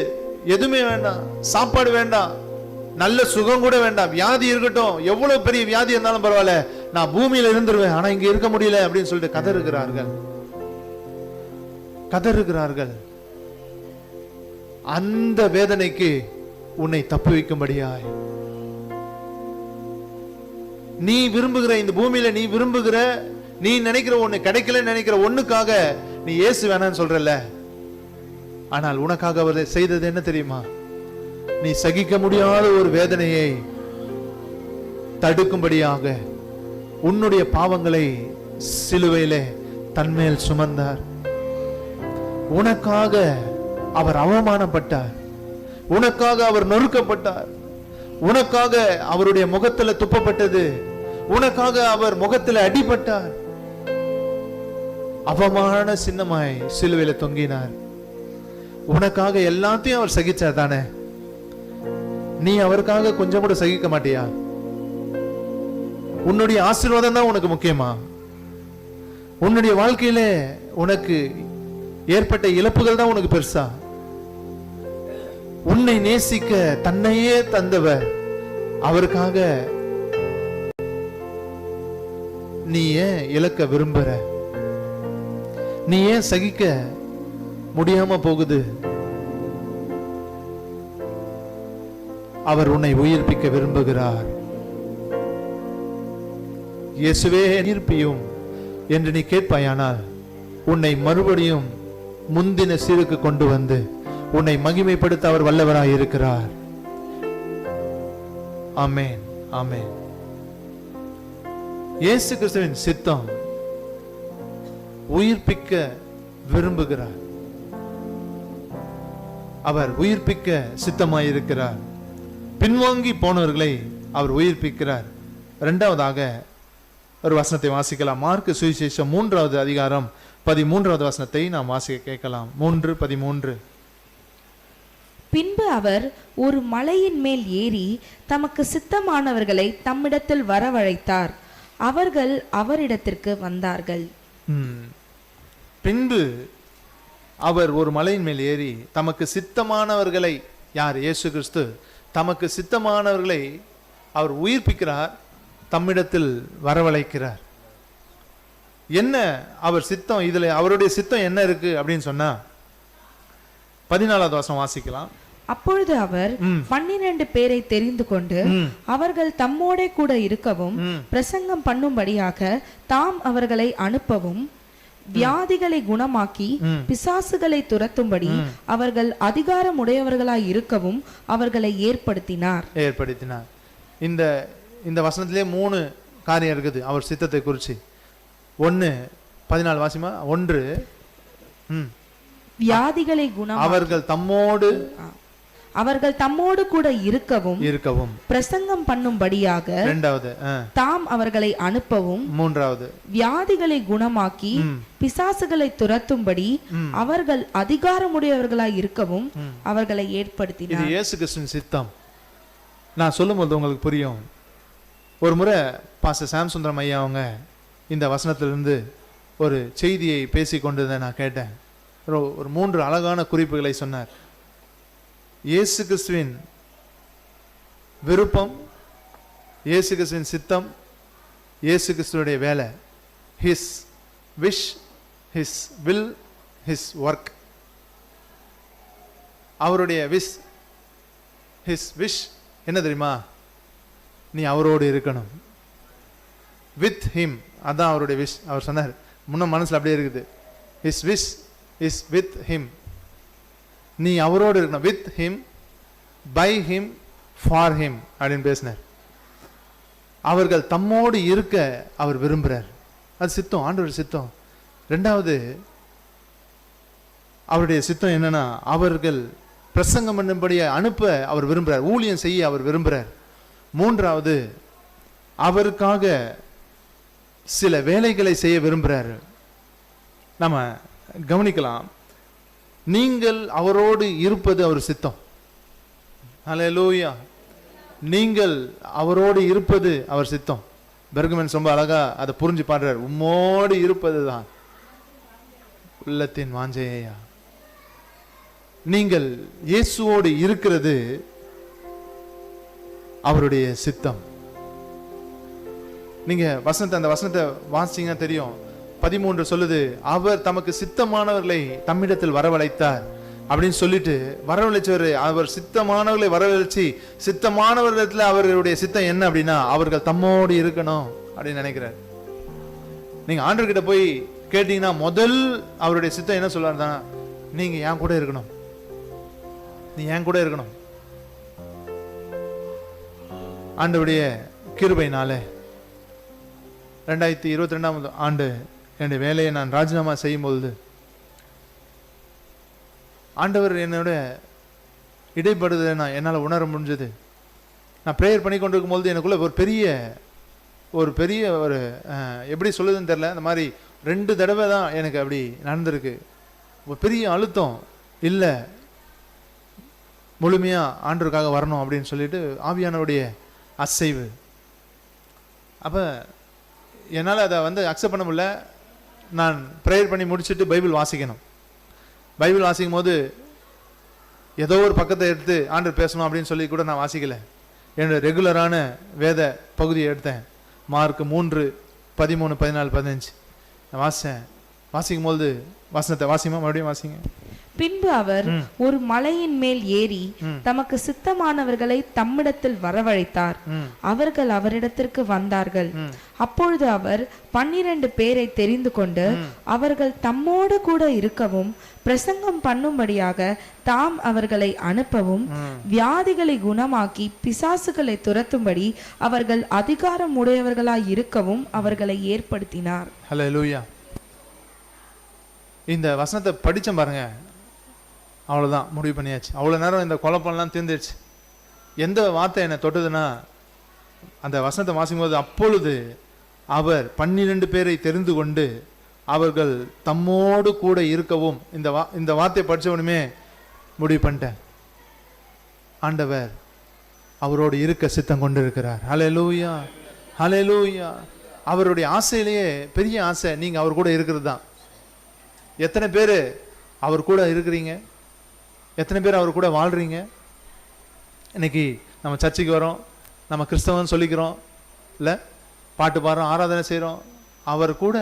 எதுவுமே வேண்டாம், சாப்பாடு வேண்டாம், நல்ல சுகம் கூட வேண்டாம், வியாதி இருக்கட்டும், எவ்வளவு பெரிய வியாதி இருந்தாலும் பரவாயில்ல, நான் பூமியில இருந்துருவேன், ஆனா இங்க இருக்க முடியல அப்படின்னு சொல்லிட்டு கதறுகிறார்கள். அந்த வேதனைக்கு உன்னை தப்பு வைக்கும்படியாய் நீ விரும்புகிற இந்த பூமியில நீ விரும்புகிற நீ நினைக்கிற ஒண்ணு கிடைக்கல நினைக்கிற ஒண்ணுக்காக நீ இயேசு வேணான்னு சொல்றல. ஆனால் உனக்காக அவர் செய்தது என்ன தெரியுமா? நீ சகிக்க முடியாத ஒரு வேதனையை தடுக்கும்படியாக உன்னுடைய பாவங்களை சிலுவையிலே தன்மேல் சுமந்தார். உனக்காக அவர் அவமானப்பட்டார், உனக்காக அவர் நொறுக்கப்பட்டார், உனக்காக அவருடைய முகத்துல துப்பப்பட்டது, உனக்காக அவர் முகத்துல அடிபட்டார், அவமான சின்னமாய் சிலுவையில தொங்கினார். உனக்காக எல்லாத்தையும் அவர் சகிச்சார் தானே? நீ அவருக்காக கொஞ்சம் கூட சகிக்க மாட்டியா? உன்னுடைய ஆசீர்வாதம் தான் உனக்கு முக்கியமா? உன்னுடைய வாழ்க்கையில உனக்கு ஏற்பட்ட இழப்புகள் தான் உனக்கு பெருசா? உன்னை நேசிக்க தன்னையே தந்தவர் அவருக்காக நீ ஏன் இழக்க விரும்புற? நீ ஏன் சகிக்க முடியாம போகுது? அவர் உன்னை உயிர்ப்பிக்க விரும்புகிறார். இயேசுவே உயிர்ப்பியும் என்று நீ கேட்பாயானால் உன்னை மறுபடியும் முந்தின சீருக்கு கொண்டு வந்து உன்னை மகிமைப்படுத்த அவர் வல்லவராய் இருக்கிறார். ஆமென், ஆமென். இயேசு கிறிஸ்துவின் சித்தம் உயிர்ப்பிக்க விரும்புகிறார். அவர் உயிர்ப்பிக்க சித்தமாயிருக்கிறார். பின்வாங்கி போனவர்களை அவர் உயிர்ப்பிக்கிறார். இரண்டாவதாக ஒரு வசனத்தை வாசிக்கலாம். மார்க்கு சுவிசேஷம் 3வது அதிகாரம் 13வது வசனத்தை நாம் வாசிக்க கேட்கலாம். 3:13. பின்பு அவர் ஒரு மலையின் மேல் ஏறி தமக்கு சித்தமானவர்களை தம்மிடத்தில் வரவழைத்தார். அவர்கள் அவரிடத்திற்கு வந்தார்கள். பின்பு அவர் ஒரு மலையின் மேல் ஏறி தமக்கு சித்தமானவர்களை, யார்? இயேசு கிறிஸ்து தமக்கு சித்தமானவர்களை அவர் உயிர்ப்பிக்கிறார், தம்மிடத்தில் வரவழைக்கிறார். என்ன அவர் சித்தம்? இதுல அவருடைய சித்தம் என்ன இருக்கு அப்படின்னு சொன்னா 14வது வசனம் வாசிக்கலாம். அப்பொழுது அவர் 12 பேரை தெரிந்து கொண்டு அவர்கள் தம்மோடே கூட இருக்கவும் பிரசங்கம் பண்ணும்படியாக தாம் அவர்களை அனுப்பவும் வியாதிகளை குணமாக்கி பிசாசுகளை துரத்தும்படி அவர்கள் அதிகாரம் உடையவர்களாய் இருக்கவும் அவர்களை ஏற்படுத்தினார். இந்த வசனத்திலே 3 காரியம் இருக்குது அவர் சித்தத்தை குறிச்சு. 1 14 வாசிமா. 1 வியாதிகளை அவர்கள் தம்மோடு கூட இருக்கவும் பிரசங்கம் பண்ணும்படியாக 2வது தாம் அவர்களை அனுப்பவும் 3வது வியாதிகளை குணமாக்கி பிசாசுகளை துரத்தும்படி அவர்கள் அதிகாரமுடையவர்களாய் இருக்கவும் அவர்களை ஏற்படுத்தினார். இது இயேசு கிறிஸ்துவின் சித்தம். நான் சொல்லும்போது உங்களுக்கு புரியும். ஒரு முறை பாஸ்டர் சாம் சுந்தரம் ஐயா அவங்க இந்த வசனத்திலிருந்து ஒரு செய்தியை பேசிக்கொண்டதை நான் கேட்டேன். ஒரு 3 அழகான குறிப்புகளை சொன்னார். இயேசு கிறிஸ்துவின் விருப்பம், இயேசு கிறிஸ்துவின் சித்தம், இயேசு கிறிஸ்துவுடைய வேலை, his wish, his will, his work. அவருடைய விஷ், his wish என்ன தெரியுமா? நீ அவரோடு இருக்கணும். with him, அதான் அவருடைய விஷ். அவர் சொன்னார், முன்ன மனசுல அப்படியே இருக்குது, his wish is with him. நீ அவரோடு இருக்கணும். with him, by him, for him அப்படின்னு பேசினார். அவர்கள் தம்மோடு இருக்க அவர் விரும்புகிறார். அது சித்தம், ஆண்டவர் சித்தம். ரெண்டாவது, அவருடைய சித்தம் என்னன்னா, அவர்கள் பிரசங்கம் பண்ணும்படி அனுப்ப அவர் விரும்புகிறார், ஊழியம் செய்ய அவர் விரும்புகிறார். மூன்றாவது, அவருக்காக சில வேலைகளை செய்ய விரும்புகிறார். நம்ம கவனிக்கலாம், நீங்கள் அவரோடு இருப்பது அவர் சித்தம். ஹல்லேலூயா. நீங்கள் அவரோடு இருப்பது அவர் சித்தம். பெர்கமன்ஸ் ரொம்ப அழகா அதை புரிஞ்சு பாடுறார். உம்மோடு இருப்பது தான் உள்ளத்தின் வாஞ்சையா. நீங்கள் இயேசுவோடு இருக்கிறது அவருடைய சித்தம். நீங்க அந்த வசனத்தை வாசிச்சீங்கன்னா தெரியும். 13 சொல்லுது, அவர் தமக்கு சித்தமானவர்களை தம்மிடத்தில் வரவழைத்தார் அப்படின்னு சொல்லிட்டு, வரவழைச்சவர் அவர் சித்தமானவர்களை வரவழைச்சி, சித்தமானவர்களிடத்துல அவர்களுடைய சித்தம் என்ன அப்படின்னா, அவர்கள் தம்மோடு இருக்கணும் அப்படின்னு நினைக்கிறார். நீங்க ஆண்டவர்கிட்ட போய் கேட்டீங்கன்னா முதல் அவருடைய சித்தம் என்ன சொல்றாருன்னா, நீங்க என் கூட இருக்கணும், நீ என் கூட இருக்கணும். ஆண்டவருடைய கிருபையினால 2022 ஆண்டு என்னுடைய வேலையை நான் ராஜினாமா செய்யும் பொழுது ஆண்டவர் என்னோட இடைப்படுதலை என்னால் உணர முடிஞ்சது. நான் ப்ரேயர் பண்ணி கொண்டிருக்கும் பொழுது எனக்குள்ள ஒரு பெரிய எப்படி சொல்லுதுன்னு தெரியல, அந்த மாதிரி 2 தடவை தான் எனக்கு அப்படி நடந்திருக்கு. ஒரு பெரிய அழுத்தம், இல்லை முழுமையா ஆண்டவருக்காக வரணும் அப்படின்னு சொல்லிட்டு ஆவியானவருடைய அசைவு. அப்போ என்னால் அதை அக்செப்ட் பண்ண முடியல. நான் ப்ரேயர் பண்ணி முடிச்சுட்டு பைபிள் வாசிக்கணும். பைபிள் வாசிக்கும் போது ஏதோ ஒரு பக்கத்தை எடுத்து ஆண்டவர் பேசணும் அப்படின்னு சொல்லி கூட நான் வாசிக்கல. என்னோட ரெகுலரான வேத பகுதியை எடுத்தேன். மார்க் 3, 13, 14, 15 நான் வாசித்தேன். வாசிக்கும் போது வசனத்தை மறுபடியும் வாசிங்க. பின்பு அவர் ஒரு மலையின் மேல் ஏறி தமக்கு சித்தமானவர்களை தம்மிடத்தில் வரவழைத்தார். அவர்கள் அவரிடத்திற்கு வந்தார்கள். அப்பொழுது அவர் 12 பேரை தெரிந்து கொண்டு அவர்கள் தம்மோடு கூட இருக்கவும் பிரசங்கம் பண்ணும்படியாக தாம் அவர்களை அனுப்பவும் வியாதிகளை குணமாக்கி பிசாசுகளை துரத்தும்படி அவர்கள் அதிகாரம் உடையவர்களாய் இருக்கவும் அவர்களை ஏற்படுத்தினார். ஹல்லேலூயா. இந்த வசனத்தை படிச்சேன் பாருங்க, அவ்வளோதான், முடிவு பண்ணியாச்சு. அவ்வளோ நேரம் இந்த குழப்பம்லாம் தீர்ந்துருச்சு. எந்த வார்த்தை என்னை தொட்டதுன்னா, அந்த வசனத்தை வாசிக்கும் போது, அப்பொழுது அவர் 12 பேரை தெரிந்து கொண்டு அவர்கள் தம்மோடு கூட இருக்கவும், இந்த வார்த்தையை படித்தவனுமே முடிவு பண்ணிட்டேன், ஆண்டவர் அவரோடு இருக்க சித்தம் கொண்டு இருக்கிறார். ஹல்லேலூயா, ஹல்லேலூயா. அவருடைய ஆசையிலேயே பெரிய ஆசை நீங்க அவர் கூட இருக்கிறது தான். எத்தனை பேர் அவர் கூட இருக்கிறீங்க? எத்தனை பேர் அவர் கூட வாழ்றீங்க? இன்னைக்கு நம்ம சர்ச்சுக்கு வரோம், நம்ம கிறிஸ்தவன் சொல்லிக்கிறோம், இல்லை பாட்டு பாடுறோம், ஆராதனை செய்கிறோம், அவர் கூட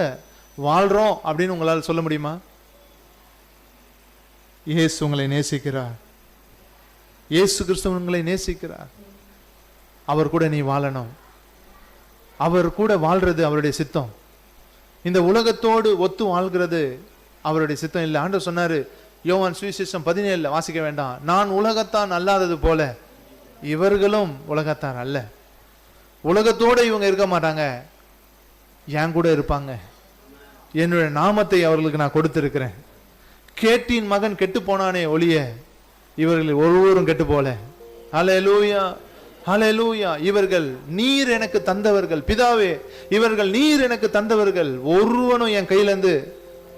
வாழ்கிறோம் அப்படின்னு உங்களால் சொல்ல முடியுமா? இயேசு உங்களை நேசிக்கிறார், இயேசு கிறிஸ்து உங்களை நேசிக்கிறார். அவர் கூட நீ வாழணும். அவர் கூட வாழ்றது அவருடைய சித்தம். இந்த உலகத்தோடு ஒத்து வாழ்கிறது அவருடைய சித்தம் இல்லை. ஆண்டவர் சொன்னாரு, யோவான் சுவிசேஷம் 17 வாசிக்க வேண்டாம், நான் உலகத்தான் அல்லாதது போல இவர்களும் உலகத்தார் அல்ல. உலகத்தோடு இவங்க இருக்க மாட்டாங்க, என் கூட இருப்பாங்க. என்னுடைய நாமத்தை அவர்களுக்கு நான் கொடுத்திருக்கிறேன். கேட்டின் மகன் கெட்டு போனானே ஒழிய இவர்கள் ஒருவரும் கெட்டு போல. ஹல்லேலூயா, ஹல்லேலூயா. இவர்கள் நீர் எனக்கு தந்தவர்கள் பிதாவே, இவர்கள் நீர் எனக்கு தந்தவர்கள், ஒருவனும் என் கையிலிருந்து,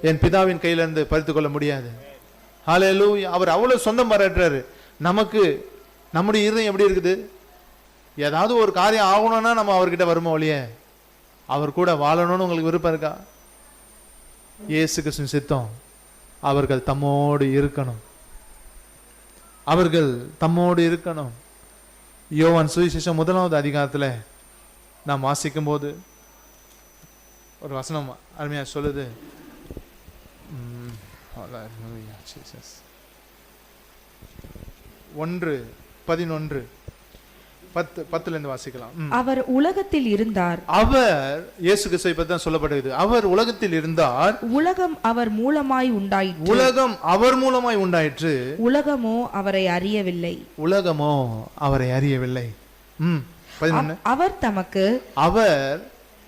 என் பிதாவின் கையிலிருந்து பறித்து கொள்ள முடியாது. ஹல்லேலூயா. அவர் அவ்வளவு சொந்தம் பாராட்டுறாரு. நமக்கு நம்முடைய இருதயம் எப்படி இருக்குது? ஏதாவது ஒரு காரியம் ஆகணும்னா நம்ம அவர்கிட்ட வருமா ஒழிய அவர் கூட வாழணும்னு உங்களுக்கு விருப்பம் இருக்கா? இயேசு கிறிஸ்துவின் சித்தம் அவர்கள் தம்மோடு இருக்கணும், அவர்கள் தம்மோடு இருக்கணும். யோவான் சுவிசேஷம் 1வது அதிகாரத்தில் நாம் வாசிக்கும் போது ஒரு வசனம் அருமையா சொல்லுது. 1 11 10 இருந்து வாசிக்கலாம். அவர் உலகத்தில் இருந்தார். அவர் இயேசு கிறிஸ்துவை பற்றி தான் சொல்லப்படுகிறது. அவர் உலகத்தில் இருந்தார். உலகம் அவர் மூலமாய் உண்டாயிற்று. உலகம் அவர் மூலமாய் உண்டாயிற்று. உலகமோ அவரை அறியவில்லை. உலகமோ அவரை அறியவில்லை. 11 அவர்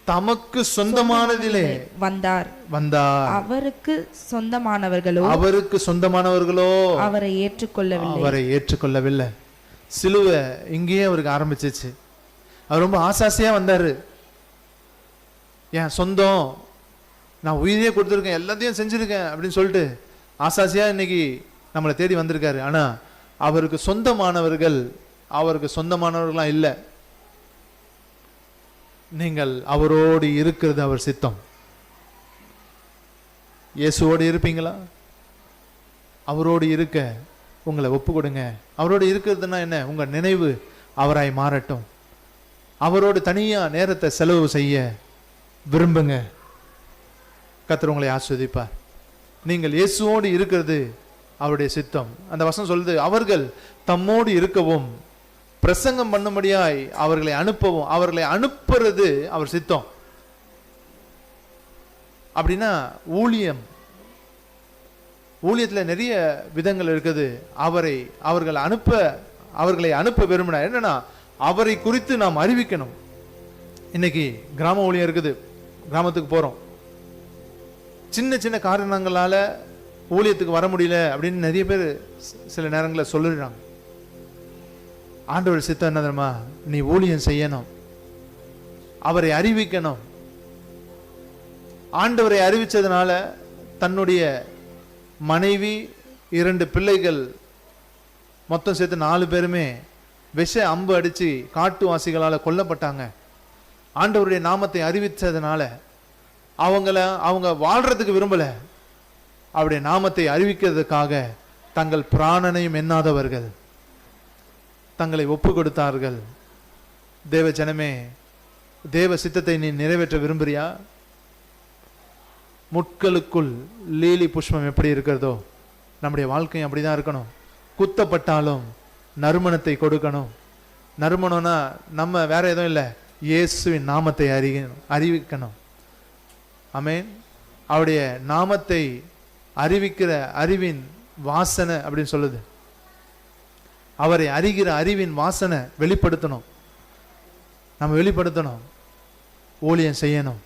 தமக்கு சொந்தமானதிலே வந்தார். அவருக்கு சொந்தமானவர்களோ அவரை ஏற்றுக்கொள்ளவில்லை. சிலுவை இங்கேயே அவருக்கு ஆரம்பிச்சிச்சு. அவர் ரொம்ப ஆசாசியா வந்தாரு. என் சொந்தம், நான் உயிரையே கொடுத்துருக்கேன், எல்லாத்தையும் செஞ்சிருக்கேன் அப்படின்னு சொல்லிட்டு ஆசாசியா இன்னைக்கு நம்மளை தேடி வந்திருக்காரு. ஆனா அவருக்கு சொந்தமானவர்களா இல்லை. நீங்கள் அவரோடு இருக்கிறது அவர் சித்தம். இயேசுவோடு இருப்பீங்களா? அவரோடு இருக்க உங்களை ஒப்பு கொடுங்க. அவரோடு இருக்கிறதுனா என்ன? உங்க நினைவு அவராய் மாறட்டும். அவரோடு தனியா நேரத்தை செலவு செய்ய விரும்புங்க. கர்த்தர் உங்களை ஆசீர்வதிப்பார். நீங்கள் இயேசுவோடு இருக்கிறது அவருடைய சித்தம். அந்த வசனம் சொல்லுது, அவர்கள் தம்மோடு இருக்கவும் பிரசங்கம் பண்ணும்படியாய் அவர்களை அனுப்பவும். அவர்களை அனுப்புறது அவர் சித்தம். அப்படின்னா ஊழியத்தில் நிறைய விதங்கள் இருக்குது. அவர்களை அனுப்ப விரும்பினா என்னன்னா, அவரை குறித்து நாம் அறிவிக்கணும். இன்னைக்கு கிராம ஊழியம் இருக்குது. கிராமத்துக்கு போறோம், சின்ன சின்ன காரணங்களால ஊழியத்துக்கு வர முடியல அப்படின்னு நிறைய பேர் சில நேரங்களில் சொல்லிடுறாங்க. ஆண்டவர் சித்தம் என்ன தெரியுமா? நீ ஊழியம் செய்யணும், அவரை அறிவிக்கணும். ஆண்டவரை அறிவிச்சதுனால தன்னுடைய மனைவி 2 பிள்ளைகள் மொத்தம் சேர்த்து 4 பேருமே விஷ அம்பு அடிச்சு காட்டுவாசிகளால கொல்லப்பட்டாங்க. ஆண்டவருடைய நாமத்தை அறிவிச்சதுனால அவங்க வாழ்றதுக்கு விரும்பல, அவருடைய நாமத்தை அறிவிக்கிறதுக்காக தங்கள் பிராணனையும் எண்ணாதவர்கள் தங்களை ஒப்பு கொடுத்தார்கள். தேவ ஜனமே, தேவ சித்தத்தை நீ நிறைவேற்ற விரும்புறியா? முட்களுக்குள் லீலி புஷ்பம் எப்படி இருக்கிறதோ நம்முடைய வாழ்க்கையும் அப்படிதான் இருக்கணும். குத்தப்பட்டாலும் நறுமணத்தை கொடுக்கணும். நறுமணம்னா நம்ம வேற எதுவும் இல்லை, இயேசுவின் நாமத்தை அறிவிக்கணும். ஆமென். அவருடைய நாமத்தை அறிவிக்கிற அறிவின் வாசனை அப்படின்னு சொல்லுது. அவரை அறிகிற அறிவின் வாசனை வெளிப்படுத்தணும். நம்ம வெளிப்படுத்தணும், ஊழியம் செய்யணும்.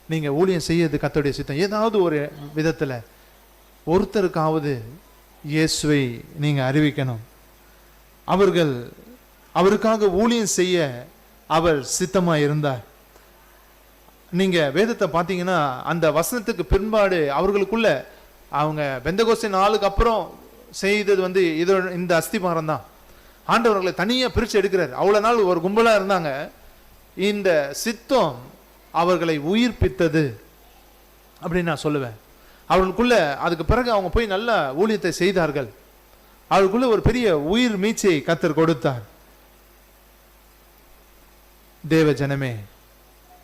நீங்க ஊழியம் செய்யறது கர்த்தருடைய சித்தம். ஏதாவது ஒரு விதத்துல ஒருத்தருக்காவது இயேசுவை நீங்க அறிவிக்கணும். அவருக்காக ஊழியம் செய்ய அவர் சித்தமா இருந்தார். நீங்க வேதத்தை பார்த்தீங்கன்னா அந்த வசனத்துக்கு பின்பாடு அவர்களுக்குள்ள அவங்க பெந்தகோஸ்தே நாளுக்கு அப்புறம் செய்தது இந்த அஸ்திபாரம் தான். ஆண்டவர்களை தனியா பிரிச்சு எடுக்கிறார். அவ்வளவு நாள் ஒரு கும்பலா இருந்தாங்க. இந்த சித்தம் அவர்களை உயிர்ப்பித்தது அப்படின்னு நான் சொல்லுவேன். அவர்களுக்குள்ள அதுக்கு பிறகு அவங்க போய் நல்ல ஊழியத்தை செய்தார்கள். அவர்களுக்குள்ள ஒரு பெரிய உயிர் மீச்சை கர்த்தர் கொடுத்தார். தேவ ஜனமே,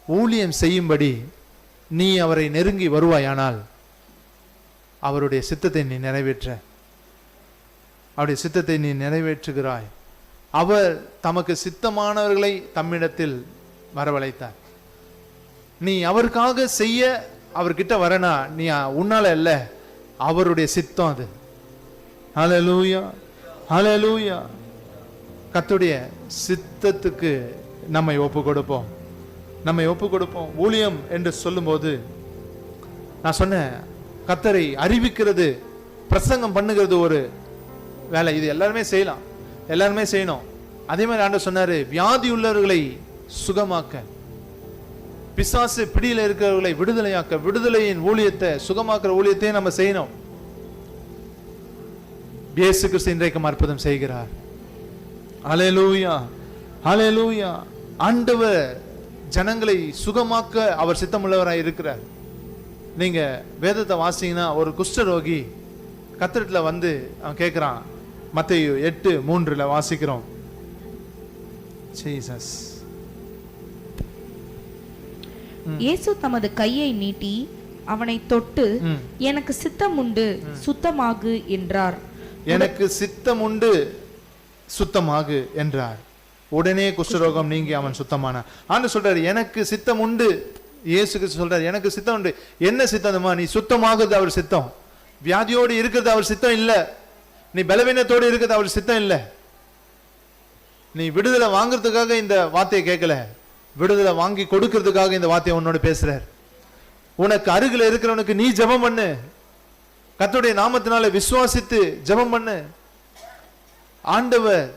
ஊழியம் செய்யும்படி நீ அவரை நெருங்கி வருவாயானால் அவருடைய சித்தத்தை நீ நிறைவேற்றுகிறாய். அவர் தமக்கு சித்தமானவர்களை தம்மிடத்தில் வரவழைத்தார். நீ அவருக்காக செய்ய அவர்கிட்ட வரனா, நீ உன்னால அல்ல, அவருடைய சித்தம் அது. ஹல்லேலூயா, ஹல்லேலூயா. கர்த்தருடைய சித்தத்துக்கு நம்மை ஒப்பு கொடுப்போம். ஊழியம் என்று சொல்லும்போது நான் சொன்னேன், கர்த்தரை அறிவிக்கிறது, பிரசங்கம் பண்ணுகிறது ஒரு வேலை. இது எல்லாருமே செய்யணும். அதே மாதிரி ஆண்டவர் சொன்னாரு, வியாதி உள்ளவர்களை சுகமாக்க, பிசாசு பிடியில இருக்கிறவர்களை விடுதலையாக்க, விடுதலையின் ஊழியத்தை, சுகமாக்குற ஊழியத்தை நம்ம செய்யணும். இயேசு கிறிஸ்து இன்றைக்கும் அற்புதம் செய்கிறார். ஹல்லேலூயா, ஹல்லேலூயா. ஆண்டவர் ஜனங்களை சுகமாக்க அவர் சித்தமுள்ளவராய் இருக்கிறார். நீங்க வேதத்தை வாசிங்கன்னா ஒரு குஷ்டரோகி கர்த்தரிடத்துல அவன் கேட்கிறான். மத்தேயு 8:3 வாசிக்கிறோம். ஜீசஸ். இயேசு தமது கையை நீட்டி அவனை தொட்டு, எனக்கு சித்தம் உண்டு, சுத்தமாகு என்றார். எனக்கு சித்தம் உண்டு, சுத்தமாகு என்றார். உடனே குஷ்டரோகம் நீங்கி அவன் சுத்தமானான். ஆண்டு சொல்றாரு, எனக்கு சித்தம் உண்டு. இயேசுக்கு சொல்றாரு, எனக்கு சித்தம் உண்டு. என்ன சித்தமா? நீ சுத்தமாகுது அவர் சித்தம். வியாதியோடு இருக்கிறது அவர் சித்தம் இல்ல. நீ பலவீனத்தோடு இருக்கிறது அவர் சித்தம் இல்ல. நீ விடுதலை வாங்குறதுக்காக இந்த வார்த்தையை கேட்கல, விடுதலை வாங்கி கொடுக்கிறதுக்காக இந்த வார்த்தையை உன்னோட பேசுறார். உனக்கு அருகில் இருக்கிறவனுக்கு நீ ஜெபம் பண்ணு, கர்த்தருடைய நாமத்தினால விசுவாசித்து ஜெபம் பண்ணு. ஆண்டவர்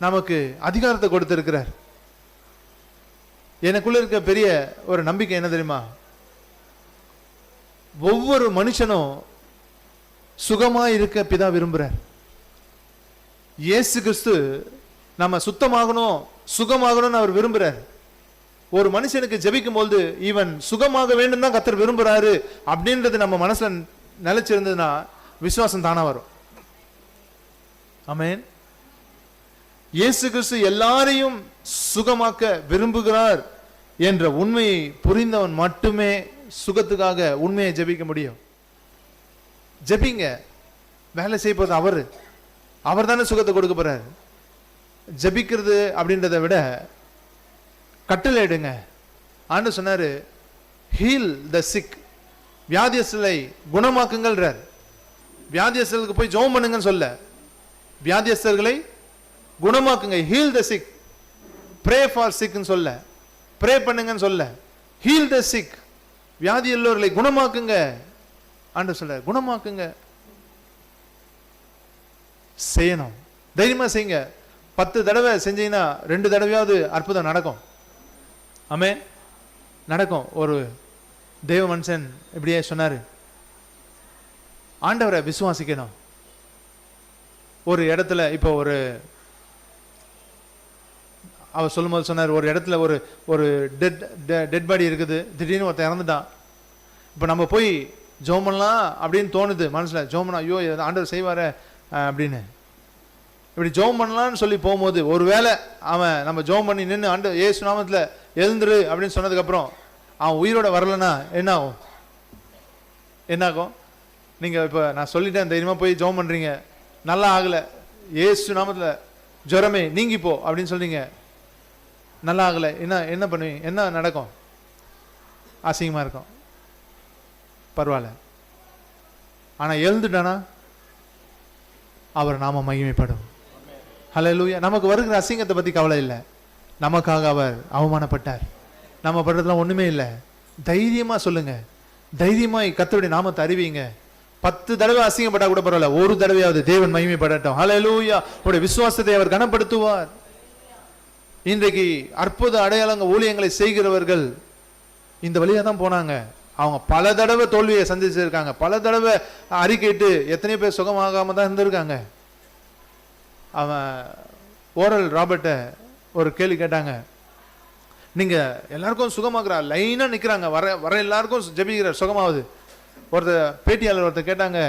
நமக்கு அதிகாரத்தை கொடுத்திருக்கிறார். எனக்குள்ள இருக்க பெரிய ஒரு நம்பிக்கை என்ன தெரியுமா? ஒவ்வொரு மனுஷனும் சுகமா இருக்க பிதா விரும்புறார். இயேசு கிறிஸ்து நம்ம சுத்தமாகணும் சுகமாகணும்னு அவர் விரும்புறார். ஒரு மனுஷனுக்கு ஜெபிக்கும் போது இவன் சுகமாக வேண்டும் தான் கர்த்தர் விரும்புறாரு அப்படின்றது நம்ம மனசுல நிலைச்சிருந்ததுன்னா விசுவாசம் தானா வரும். ஆமென். இயேசு கிறிஸ்து எல்லாரையும் சுகமாக்க விரும்புகிறார் என்ற உண்மையை புரிந்தவன் மட்டுமே சுகத்துக்காக உண்மையை ஜெபிக்க முடியும். ஜெபிங்க, வேலை செய்ய போது அவர் தானே சுகத்தை கொடுக்க போறாரு. ஜெபிக்கிறது அப்படின்றத விட கட்டளையிடுங்க. ஆண்டவர் சொன்னாரு, ஹீல் த சிக், வியாதியஸ்தரை குணமாக்குங்கள்ன்றார். வியாதியஸ்தர்களுக்கு போய் ஜெபம் பண்ணுங்கன்னு சொல்ல, வியாதியஸ்தர்களை குணமாக்குங்க. Heal the sick, pray for சிக்னு சொல்ல, ப்ரே பண்ணுங்கன்னு சொல்ல, ஹீல் த சிக், வியாதி உள்ளவர்களை குணமாக்குங்க. ஆண்டவர் சொல்ற, குணமாக்குங்க. செய்யணும், தைரியமா செய்யுங்க. 10 தடவை செஞ்சீங்கன்னா 2 தடவையாவது அற்புதம் நடக்கும். ஆமென், நடக்கும். ஒரு தேவ மனுஷன் இப்படியே சொன்னாரு, ஆண்டவரை விசுவாசிக்கணும். ஒரு இடத்துல இப்போ அவர் சொல்லும்போது சொன்னார், ஒரு இடத்துல ஒரு டெட் பாடி இருக்குது, திடீர்னு ஒருத்தன் இறந்துட்டான். இப்போ நம்ம போய் ஜெபம் பண்ணலாம் அப்படின்னு தோணுது மனசுல, ஜெபம் பண்ணலாம், ஐயோ ஆண்டவர் செய்வார அப்படின்னு இப்படி ஜெபம் பண்ணலாம்னு சொல்லி போகும்போது, ஒருவேளை அவன் நம்ம ஜெபம் பண்ணி நின்று ஆண்டவர் இயேசு நாமத்துல எழுந்துரு அப்படின்னு சொன்னதுக்கு அப்புறம் அவன் உயிரோட வரலன்னா என்ன ஆகும்? என்ன ஆகும்? நீங்க இப்ப நான் சொல்லிட்டேன், தைரியமா போய் ஜெபம் பண்றீங்க, நல்லா ஆகல, இயேசு நாமத்துல ஜுரமே நீங்கி போ அப்படின்னு சொல்றீங்க, நல்லா ஆகல, என்ன பண்ணுவீங்க? என்ன நடக்கும்? அசிங்கமா இருக்கும், பரவாயில்ல. ஆனா எழுந்துட்டானா அவர் நாம மகிமைப்படும். ஹல்லேலூயா. நமக்கு வருகிற அசிங்கத்தை பத்தி கவலை இல்லை, நமக்காக அவர் அவமானப்பட்டார். நம்ம படுறதுலாம் ஒண்ணுமே இல்லை. தைரியமா சொல்லுங்க, தைரியமாய் கர்த்தருடைய நாமத்தை அறிவிங்க. 10 தடவை அசிங்கப்பட்டா கூட பரவாயில்ல, ஒரு தடவையாவது தேவன் மகிமைப்படட்டும். ஹல்லேலூயா. உங்களுடைய விசுவாசத்தை அவர் கனப்படுத்துவார். இன்றைக்கு அற்புத அடையாளங்க ஊழியங்களை செய்கிறவர்கள் இந்த வழியா தான் போனாங்க. அவங்க பல தடவை தோல்வியை சந்திச்சிருக்காங்க, பல தடவை அறிக்கையிட்டு எத்தனை பேர் சுகமாகாம தான் இருந்திருக்காங்க. அவன் ஓரல் ராபர்ட்ட ஒரு கேள்வி கேட்டாங்க, நீங்க எல்லாருக்கும் சுகமாக்குறா, லைனா நிக்கிறாங்க, வர எல்லாருக்கும் ஜெபிக்கிறார், சுகமாவது. பேட்டியாளர் ஒருத்தர் கேட்டாங்க,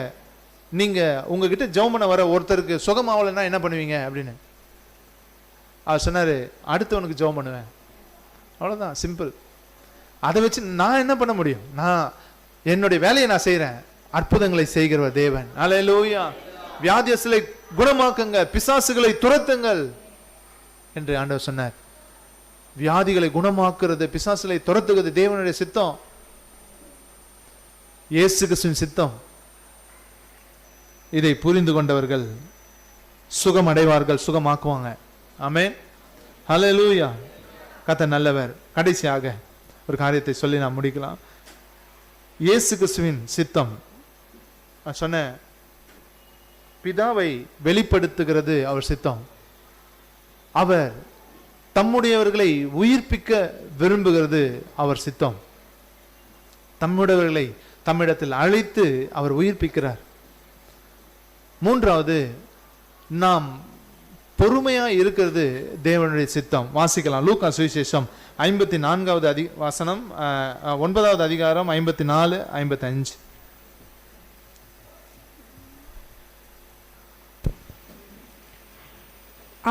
நீங்க உங்ககிட்ட ஜெபம் பண்ண வர ஒருத்தருக்கு சுகமாவலைன்னா என்ன பண்ணுவீங்க அப்படின்னு. அவர் சொன்னாரு, அடுத்தவனுக்கு ஜெபம் பண்ணுவேன். அவ்வளவுதான், சிம்பிள். அதை வச்சு நான் என்ன பண்ண முடியும்? நான் என்னுடைய வேலையை நான் செய்யறேன். அற்புதங்களை செய்கிறவர் தேவன். அல்லேலூயா. வியாதியஸ்தரை குணமாக்குங்க, பிசாசுகளை துரத்துங்கள் என்று ஆண்டவர் சொன்னார். வியாதிகளை குணமாக்குறது, பிசாசுகளை துரத்துகிறது தேவனுடைய சித்தம், இயேசு கிறிஸ்துவின் சித்தம். இதை புரிந்து கொண்டவர்கள் சுகம் அடைவார்கள், சுகமாக்குவாங்க. ஆமென், ஹல்லேலூயா. கர்த்தர் நல்லவர். கடைசியாக ஒரு காரியத்தை சொல்லி நாம் முடிக்கலாம். இயேசு கிறிஸ்துவின் சித்தம் சொன்ன பிதாவை வெளிப்படுத்துகிறது அவர் சித்தம். அவர் தம்முடையவர்களை உயிர்ப்பிக்க விரும்புகிறது அவர் சித்தம். தம்முடையவர்களை தம்மிடத்தில் அழைத்து அவர் உயிர்ப்பிக்கிறார். மூன்றாவது, நாம் பொறுமையா இருக்கிறது தேவனுடைய சித்தம். வாசிக்கலாம், லூக்கா சுவிசேஷம் 54வது வசனம், 9வது அதிகாரம் 54, 55.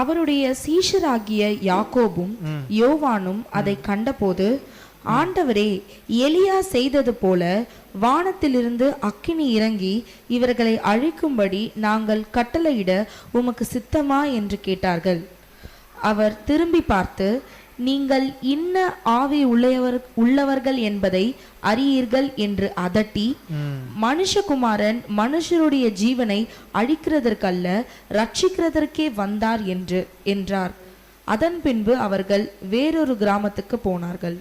அவருடைய சீஷராகிய யாக்கோபும் யோவானும் அதை கண்டபோது ஆண்டவரே, எலியா செய்தது போல வானத்திலிருந்து அக்கினி இறங்கி இவர்களை அழிக்கும்படி நாங்கள் கட்டளையிட உமக்கு சித்தமா என்று கேட்டார்கள். அவர் திரும்பி பார்த்து, நீங்கள் இன்ன ஆவி உள்ளவர்கள் என்பதை அறியீர்கள் என்று அதட்டி, மனுஷகுமாரன் மனுஷருடைய ஜீவனை அழிக்கிறதற்கல்ல ரட்சிக்கிறதற்கே வந்தார் என்றார். அதன் பின்பு அவர்கள் வேறொரு கிராமத்துக்கு போனார்கள்.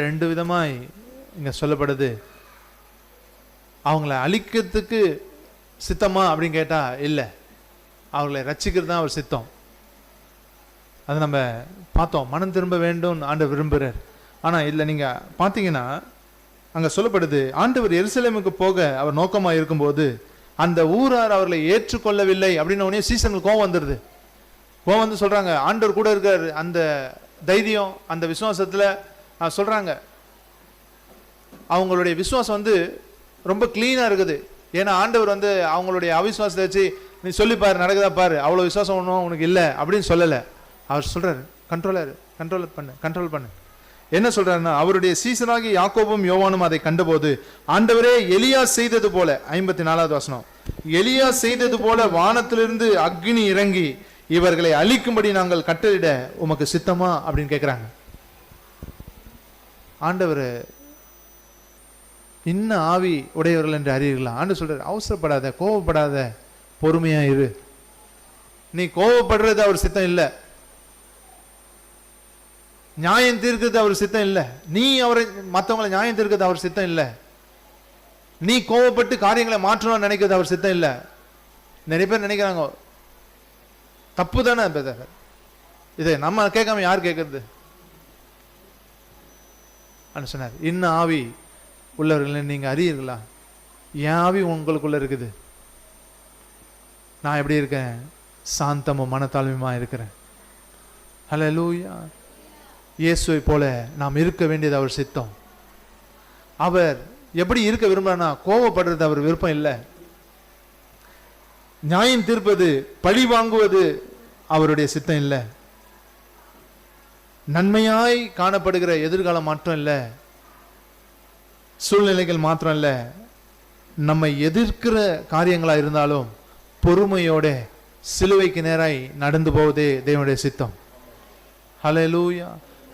ரெண்டு விதமாய் இங்க சொல்லப்படுது. அவங்கள அழிக்கிறதுக்கு சித்தமா அப்படின்னு கேட்டா இல்ல, அவங்களை ரட்சிக்கிறது தான் அவர் சித்தம். அதை நம்ம பார்த்தோம். மனம் திரும்ப வேண்டும் ஆண்டவர் விரும்புகிறார். ஆனா இல்ல, நீங்க பார்த்தீங்கன்னா அங்க சொல்லப்படுது, ஆண்டவர் எருசலேமுக்கு போக அவர் நோக்கமா இருக்கும்போது அந்த ஊரார் அவர்களை ஏற்றுக்கொள்ளவில்லை அப்படின்னு உடனே சீசனுக்கு கோவம் வந்துடுது. கோவம் வந்து சொல்றாங்க, ஆண்டவர் கூட இருக்கார். அந்த தைரியம், அந்த விசுவாசத்துல சொல்றாங்க. அவங்களுடைய விசுவாசம் வந்து ரொம்ப கிளீனா இருக்குது. ஏன்னா ஆண்டவர் வந்து அவங்களுடைய அவிசுவாசத்தை வச்சு நீ சொல்லி பாரு, நடக்குதா பாரு, அவ்வளவு விசுவாசம் ஒன்றும் உனக்கு இல்லை அப்படின்னு சொல்லலை. அவர் சொல்றாரு, கண்ட்ரோல் பண்ணு. என்ன சொல்றாருன்னா, அவருடைய சீசனாகி யாக்கோபும் யோவானும் அதை கண்டபோது, ஆண்டவரே, எலியா செய்தது போல, 54வது வசனம், எலியா செய்தது போல வானத்திலிருந்து அக்னி இறங்கி இவர்களை அழிக்கும்படி நாங்கள் கட்டளையிட உமக்கு சித்தமா அப்படின்னு கேட்கிறாங்க. ஆண்டவர் இன்ன ஆவி உடையவர்கள் என்று அறியீர்களா? ஆண்டவர் சொல்றாரு, அவசரப்படாத, கோவப்படாத, பொறுமையா இரு. நீ கோவப்படுறது அவர் சித்தம் இல்லை, நியாயம் தீர்க்கிறது அவர் சித்தம் இல்லை, நீ அவரை மற்றவங்களை நியாயம் தீர்க்கிறது அவர் சித்தம் இல்லை, நீ கோவப்பட்டு காரியங்களை மாற்றணும்னு நினைக்கிறது அவர் சித்தம் இல்லை. நிறைய பேர் நினைக்கிறாங்க, தப்பு தானே இதை நம்ம கேட்காம யார் கேட்கறது? சொன்னார், இன்னும் ஆவி உள்ளவர்கள் நீங்க அறியீர்களா? என் ஆவி உங்களுக்குள்ள இருக்குது. நான் எப்படி இருக்கேன்? சாந்தமும் மனத்தாழ்மையுமா இருக்கிறேன். ஹல்லேலூயா. இயேசுவை போல நாம் இருக்க வேண்டியது அவர் சித்தம். அவர் எப்படி இருக்க விரும்புறானா, கோபப்படுறது அவர் விருப்பம் இல்லை. நியாயம் தீர்ப்பது, பழி வாங்குவது அவருடைய சித்தம் இல்லை. நன்மையாய் காணப்படுகிற எதிர்காலம் மாற்றம் இல்லை, சூழ்நிலைகள் மாற்றம் இல்லை, நம்மை எதிர்க்கிற காரியங்களா இருந்தாலும் பொறுமையோட சிலுவைக்கு நேராய் நடந்து போவதே தேவனுடைய சித்தம். ஹல்லேலூயா.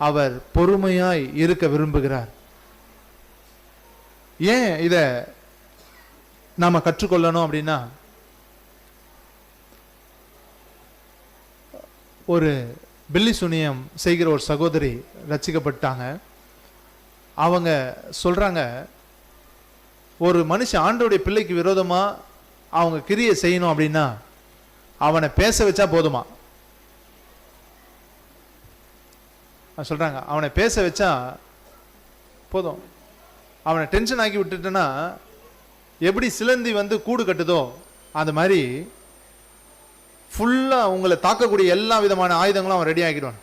அவர் பொறுமையாய் இருக்க விரும்புகிறார். ஏன் இத நாம கற்றுக்கொள்ளணும் அப்படின்னா, ஒரு பில்லி சுனியம் செய்கிற ஒரு சகோதரி ரட்சிக்கப்பட்டாங்க. அவங்க சொல்றாங்க, ஒரு மனுஷன் ஆண்டவருடைய பிள்ளைக்கு விரோதமா அவங்க கிரியை செய்யணும் அப்படின்னா அவனை பேச வச்சா போதுமா சொல்றாங்க. அவனை பேச வச்சா போதும். அவனை டென்ஷன் ஆக்கி விட்டுட்டேன்னா, எப்படி சிலந்தி வந்து கூடு கட்டுதோ அது மாதிரி ஃபுல்லா உங்களை தாக்கக்கூடிய எல்லா விதமான ஆயுதங்களும் அவன் ரெடி ஆக்கிடுவான்.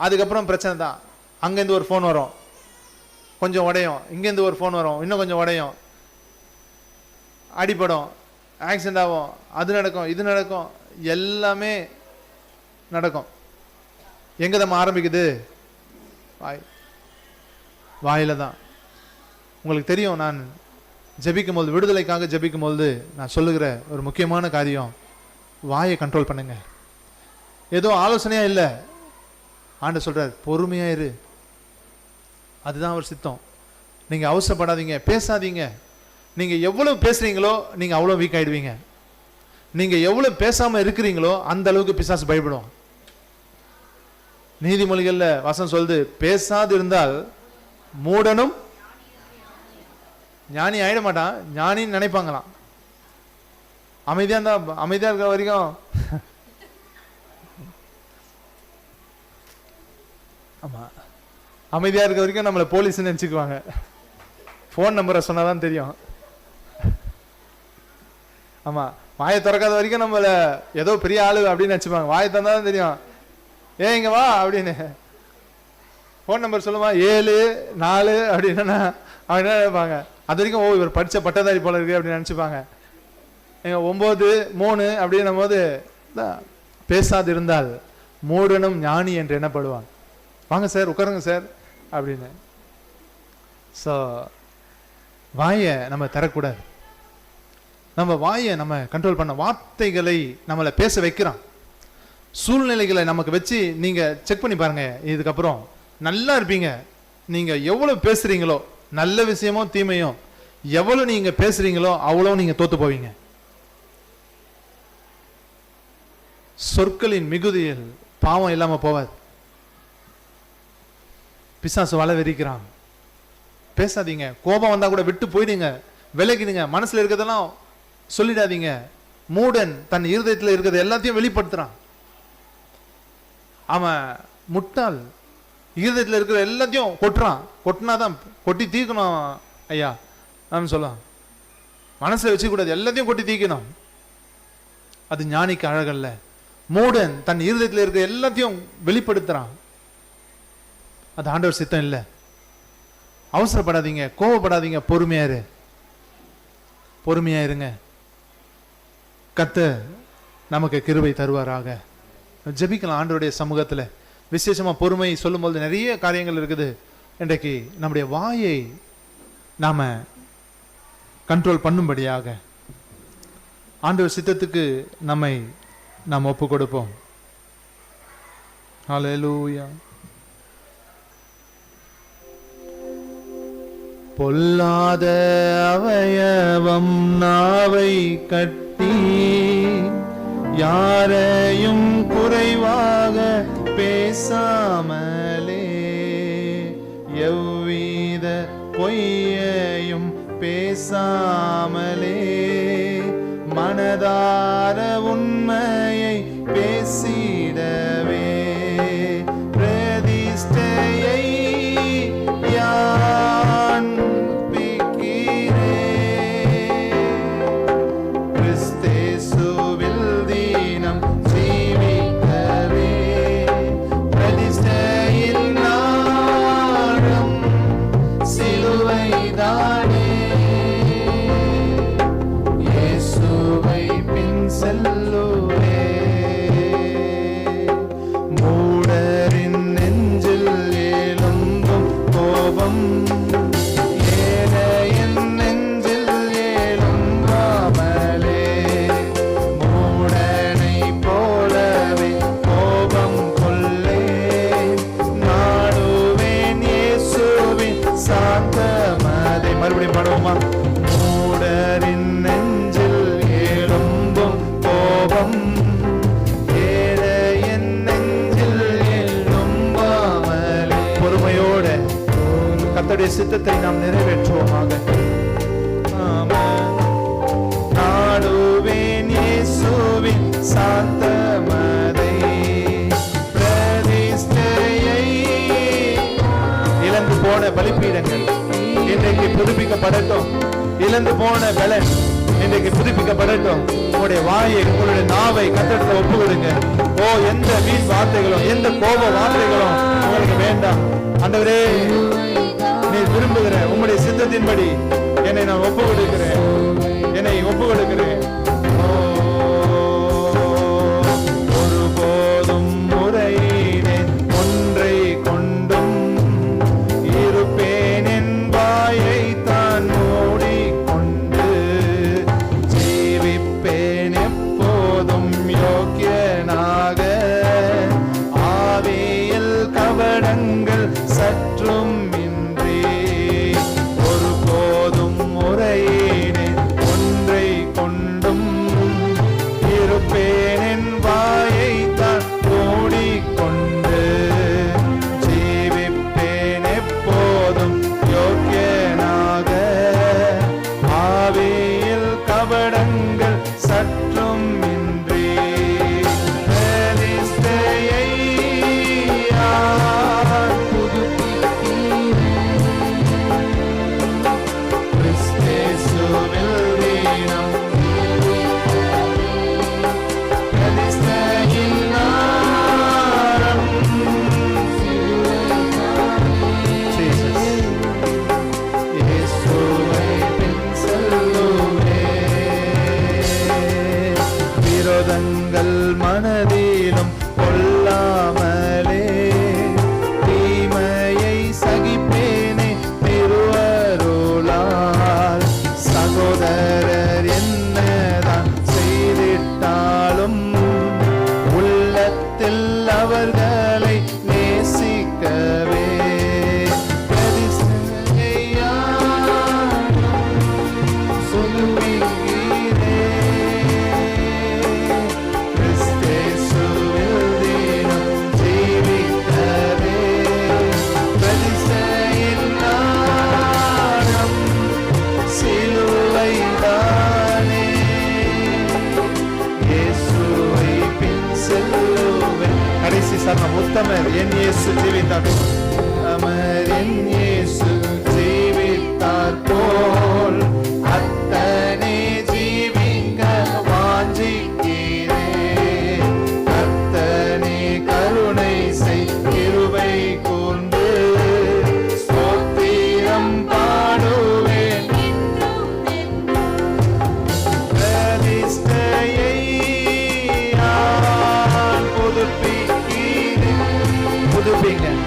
அதுக்கப்புறம் பிரச்சனை தான். அங்கேருந்து ஒரு ஃபோன் வரும், கொஞ்சம் உடையும், இங்கேருந்து ஒரு ஃபோன் வரும், இன்னும் கொஞ்சம் உடையும், அடிப்படும், ஆக்சிடென்ட் ஆகும், அது நடக்கும், இது நடக்கும், எல்லாமே நடக்கும். எங்க நம்ம ஆரம்பிக்குது? வாயில தான். உங்களுக்கு தெரியும், நான் ஜெபிக்கும் போது, விடுதலைக்காக ஜெபிக்கும் போது நான் சொல்லுகிற ஒரு முக்கியமான காரியம், வாயை கண்ட்ரோல் பண்ணுங்க. ஏதோ ஆலோசனையா இல்லை, ஆண்டு சொல்றார், பொறுமையா இரு, அதுதான் அவர் சித்தம். நீங்க அவசரப்படாதீங்க, பேசாதீங்க. நீங்க எவ்வளவு பேசுறீங்களோ நீங்க அவ்வளவு வீக் ஆயிடுவீங்க. நீங்க எவ்வளவு பேசாம இருக்கிறீங்களோ அந்த அளவுக்கு பிசாசு பயப்படும். நீதிமொழிகள்ல வசனம் சொல்லுது, பேசாது இருந்தால் மூடனும் ஞானி ஆயிட மாட்டான், ஞானின்னு நினைப்பாங்களாம். அமைதியா இருந்தா, அமைதியா இருக்கிற வரைக்கும் ஆமா, அமைதியா இருக்க வரைக்கும் நம்மளை போலீஸ் நினைச்சுக்குவாங்க. போன் நம்பரை சொன்னாதான் தெரியும். ஆமா, வாயை திறக்காத வரைக்கும் நம்மள ஏதோ பெரிய ஆளு அப்படின்னு நினைச்சுப்பாங்க. வாயை திறந்தாதான் தெரியும், ஏன் இங்க வா அப்படின்னு. போன் நம்பர் சொல்லுமா, 7 4 அப்படின்னா அவங்க என்ன நினைப்பாங்க? அது வரைக்கும், ஓ இவர் படிச்ச பட்டதாரி போல இருக்கு அப்படின்னு நினைச்சுப்பாங்க. 9 3 அப்படின்னும் போது, பேசாது இருந்தால் மூடனும் ஞானி என்று எண்ணப்படுவான். வாங்க சார் உட்காருங்க சார் அப்படின்னு. ஸோ வாயை நம்ம தரக்கூடாது. நம்ம வாயை நம்ம கண்ட்ரோல் பண்ண, வார்த்தைகளை நம்மளை பேச வைக்கிறான். சூழ்நிலைகளை நமக்கு வச்சு நீங்க செக் பண்ணி பாருங்க. இதுக்கப்புறம் நல்லா இருப்பீங்க. நீங்க எவ்வளவு பேசுறீங்களோ, நல்ல விஷயமோ தீமையோ எவ்வளவு நீங்க பேசுறீங்களோ அவ்வளவு நீங்க தோத்து போவீங்க. சொற்களின் மிகுதியில் பாவம் இல்லாம போவாது. பிசாசு வலை விரிக்கிறான். பேசாதீங்க. கோபம் வந்தா கூட விட்டு போயிடுங்க, விலகிடுங்க. மனசுல இருக்கிறதெல்லாம் சொல்லிடாதீங்க. மூடன் தன் இருதயத்தில் இருக்கிறது எல்லாத்தையும் வெளிப்படுத்துறான். அவன் முட்டாள், இருதயத்தில் இருக்கிற எல்லாத்தையும் கொட்டுறான். கொட்டினாதான் கொட்டி தீக்கணும் ஐயா நான் சொல்லலாம். மனசுல வச்சு கூடாது, எல்லாத்தையும் கொட்டி தீக்கணும். அது ஞானிக்கு அழகல்ல. மூடன் தன் இருதயத்தில் இருக்கிற எல்லாத்தையும் வெளிப்படுத்துறான். அது ஆண்டவர் சித்தம் இல்லை. அவசரப்படாதீங்க, கோவப்படாதீங்க, பொறுமையா இருங்க. கர்த்தர் நமக்கு கிருபை தருவாராக. ஜெபிக்கலாம் ஆண்டவருடைய சமூகத்துல. விசேஷமா பொறுமை சொல்லும்போது நிறைய காரியங்கள் இருக்குது. இன்றைக்கு நம்முடைய வாயை நாம கண்ட்ரோல் பண்ணும்படியாக ஆண்டவர் சித்தத்துக்கு நம்மை நாம் ஒப்பு கொடுப்போம். ஹல்லேலூயா. பொல்லாத அவயவம் நாவை கட்டி யாரையும் குறைவாக பேசாமலே எவ்வித பொய்யையும் பேசாமலே மனதார உண்மையை பேசிடவே பிரதிஷ்டையை யான் கிறிஸ்தேசுவில் தினம் ஜீவிக்கவே பிரதிஷ்டையில் நாடும் சிலுவைதானே இயேசுவை பின் செல்லுவே. மூடரின் நெஞ்சில் எழும்பும் கோபம் ஏழையின் நெஞ்சில் எழும்பாமலே மூடனை போலவே கோபம் கொள்ளே நாடுவேன் இயேசுவின் சாந்தமதை. மறுபடியும் பாடுவோமா? மூடரின் நெஞ்சில் எழும்பும் கோபம் ஏழையின் நெஞ்சில் எழும்பாமலே. பொறுமையோட கர்த்தருடைய சித்தத்தை நாம் நிறைவேற்றுவோமாக. ஆமென். நாடுவேன் இயேசுவின் சாந்தமதை பிரதிஷ்டையை. இழந்து போன பலிபீடங்கள் இன்றைக்கு புதுப்பிக்கப்படட்டும். இழந்து போன பலன் இன்றைக்கு புதுப்பிக்கப்படட்டும். உங்களுடைய வாயை, உங்களுடைய நாவை கர்த்தரிடத்தில் ஒப்பு கொடுங்க. ஓ, எந்த வீண் வார்த்தைகளும் எந்த கோப வார்த்தைகளும் உங்களுக்கு வேண்டாம். ஆண்டவரே, நீர் விரும்புகிற உங்களுடைய சித்தத்தின்படி என்னை நான் ஒப்பு கொடுக்கிறேன், என்னை ஒப்பு கொடுக்கிறேன். ஒருபோதும் முறையினேன் ஒன்றை கொண்டும் இருப்பேன் என் வாயை தான் மூடிக்கொண்டு ஜீவிப்பேன் எப்போதும் யோக்கியனாக ஆவியில் கபடங்கள் சற்றும் இன்றி. ஒருபோதும் முறையினேன் ஒன்றை கொண்டும் இருப்பேன் என் வாயை தான் மூடிக்கொண்டு ஜீவிப்பேன் எப்போதும் யோக்கியனாக ஆவியில் கபடங்கள் சற்றும் இன்றி. பிரதிஷ்டையை யார் புதுப்பிக்கிறேன்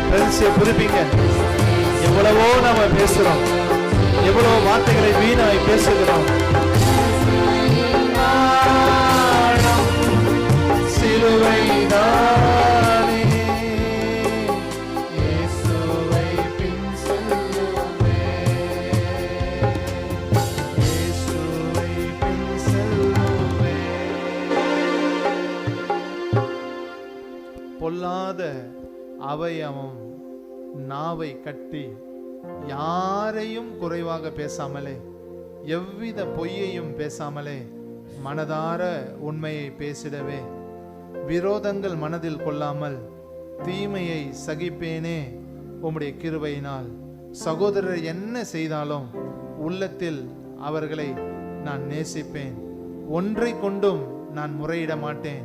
பிரதிஷ்டையை புதுப்பிங்க. எவ்வளவோ நாம பேசுறோம், எவ்வளவு வார்த்தைகளை வீணாய் பேசுகிறோம். சிலுவைதானே இயேசுவை பின் செல்லுவேன், இயேசுவை பின் செல்லுவேன். பொல்லாத அவயவம் நாவை கட்டி யாரையும் குறைவாக பேசாமலே, எவ்வித பொய்யையும் பேசாமலே, மனதார உண்மையை பேசிடவே, விரோதங்கள் மனதில் கொள்ளாமல் தீமையை சகிப்பேனே உம்முடைய கிருபையினால். சகோதரர் என்ன செய்தாலும் உள்ளத்தில் அவர்களை நான் நேசிப்பேன், ஒன்றை கொண்டும் நான் முறையிட மாட்டேன்,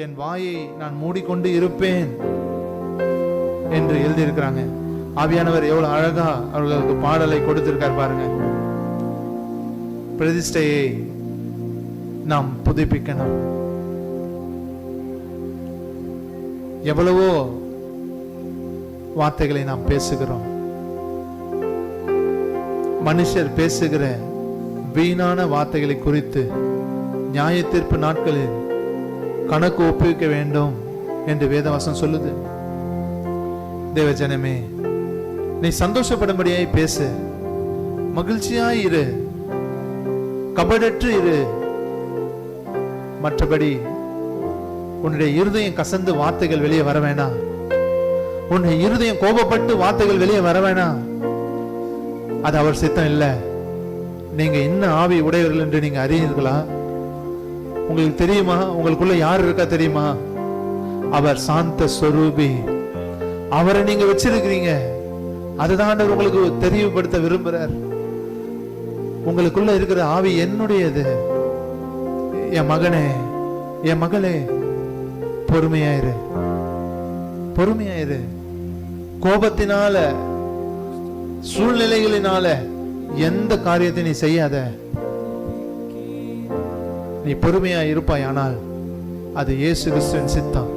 என் வாயை நான் மூடிக்கொண்டு இருப்பேன் என்று எழுதியிருக்கிறாங்க. ஆவியானவர் எவ்வளவு அழகா அவர்களுக்கு பாடலை கொடுத்திருக்கார் பாருங்க. பிரதிஷ்டையை நாம் புதுப்பிக்கணும். எவ்வளவோ வார்த்தைகளை நாம் பேசுகிறோம். மனுஷர் பேசுகிற வீணான வார்த்தைகளை குறித்து நியாய தீர்ப்பு நாட்களில் கணக்கு ஒப்புவிக்க வேண்டும் என்று வேதவசனம் சொல்லுது. தேவஜனமே, நீ சந்தோஷப்படும்படியாய் பேசு, மகிழ்ச்சியாய் இரு, கபடற்று இரு. மற்றபடி உன்னுடைய இருதயம் கசந்து வார்த்தைகள் வெளியே வர வேணாம். உன்னுடைய இருதயம் கோபப்பட்டு வார்த்தைகள் வெளியே வர வேணாம். அது அவர் சித்தம் இல்ல. நீங்க என்ன ஆவி உடையவர்கள் என்று நீங்க அறியீர்களா? உங்களுக்கு தெரியுமா? உங்களுக்குள்ள யார் இருக்கா தெரியுமா? அவர் சாந்த ஸ்வரூபி. அவரை நீங்க வச்சிருக்கிறீங்க. அதுதான் உங்களுக்கு தெரியப்படுத்த விரும்புறார். உங்களுக்குள்ள இருக்கிற ஆவி என்னுடையது. என் மகனே, என் மகளே, பொறுமையாயிரு, பொறுமையாயிரு. கோபத்தினால, சூழ்நிலைகளினால எந்த காரியத்தை நீ செய்யாத. நீ பொறுமையா இருப்பாய். ஆனால் அது இயேசு கிறிஸ்துவின் சித்தம்.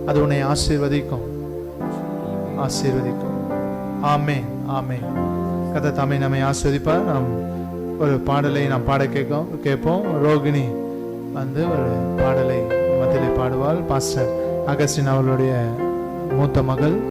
அது உன்னை ஆசீர்வதிக்கும், ஆசீர்வதிக்கும். ஆமென், ஆமென். கர்த்தர் தாமே நம்மை ஆசீர்வதிப்பார். நாம் ஒரு பாடலை நாம் பாட கேட்போம். ரோகிணி வந்து ஒரு பாடலை மத்தியிலே பாடுவாள். பாஸ்டர் அகஸ்டின் அவர்களுடைய மூத்த மகள்.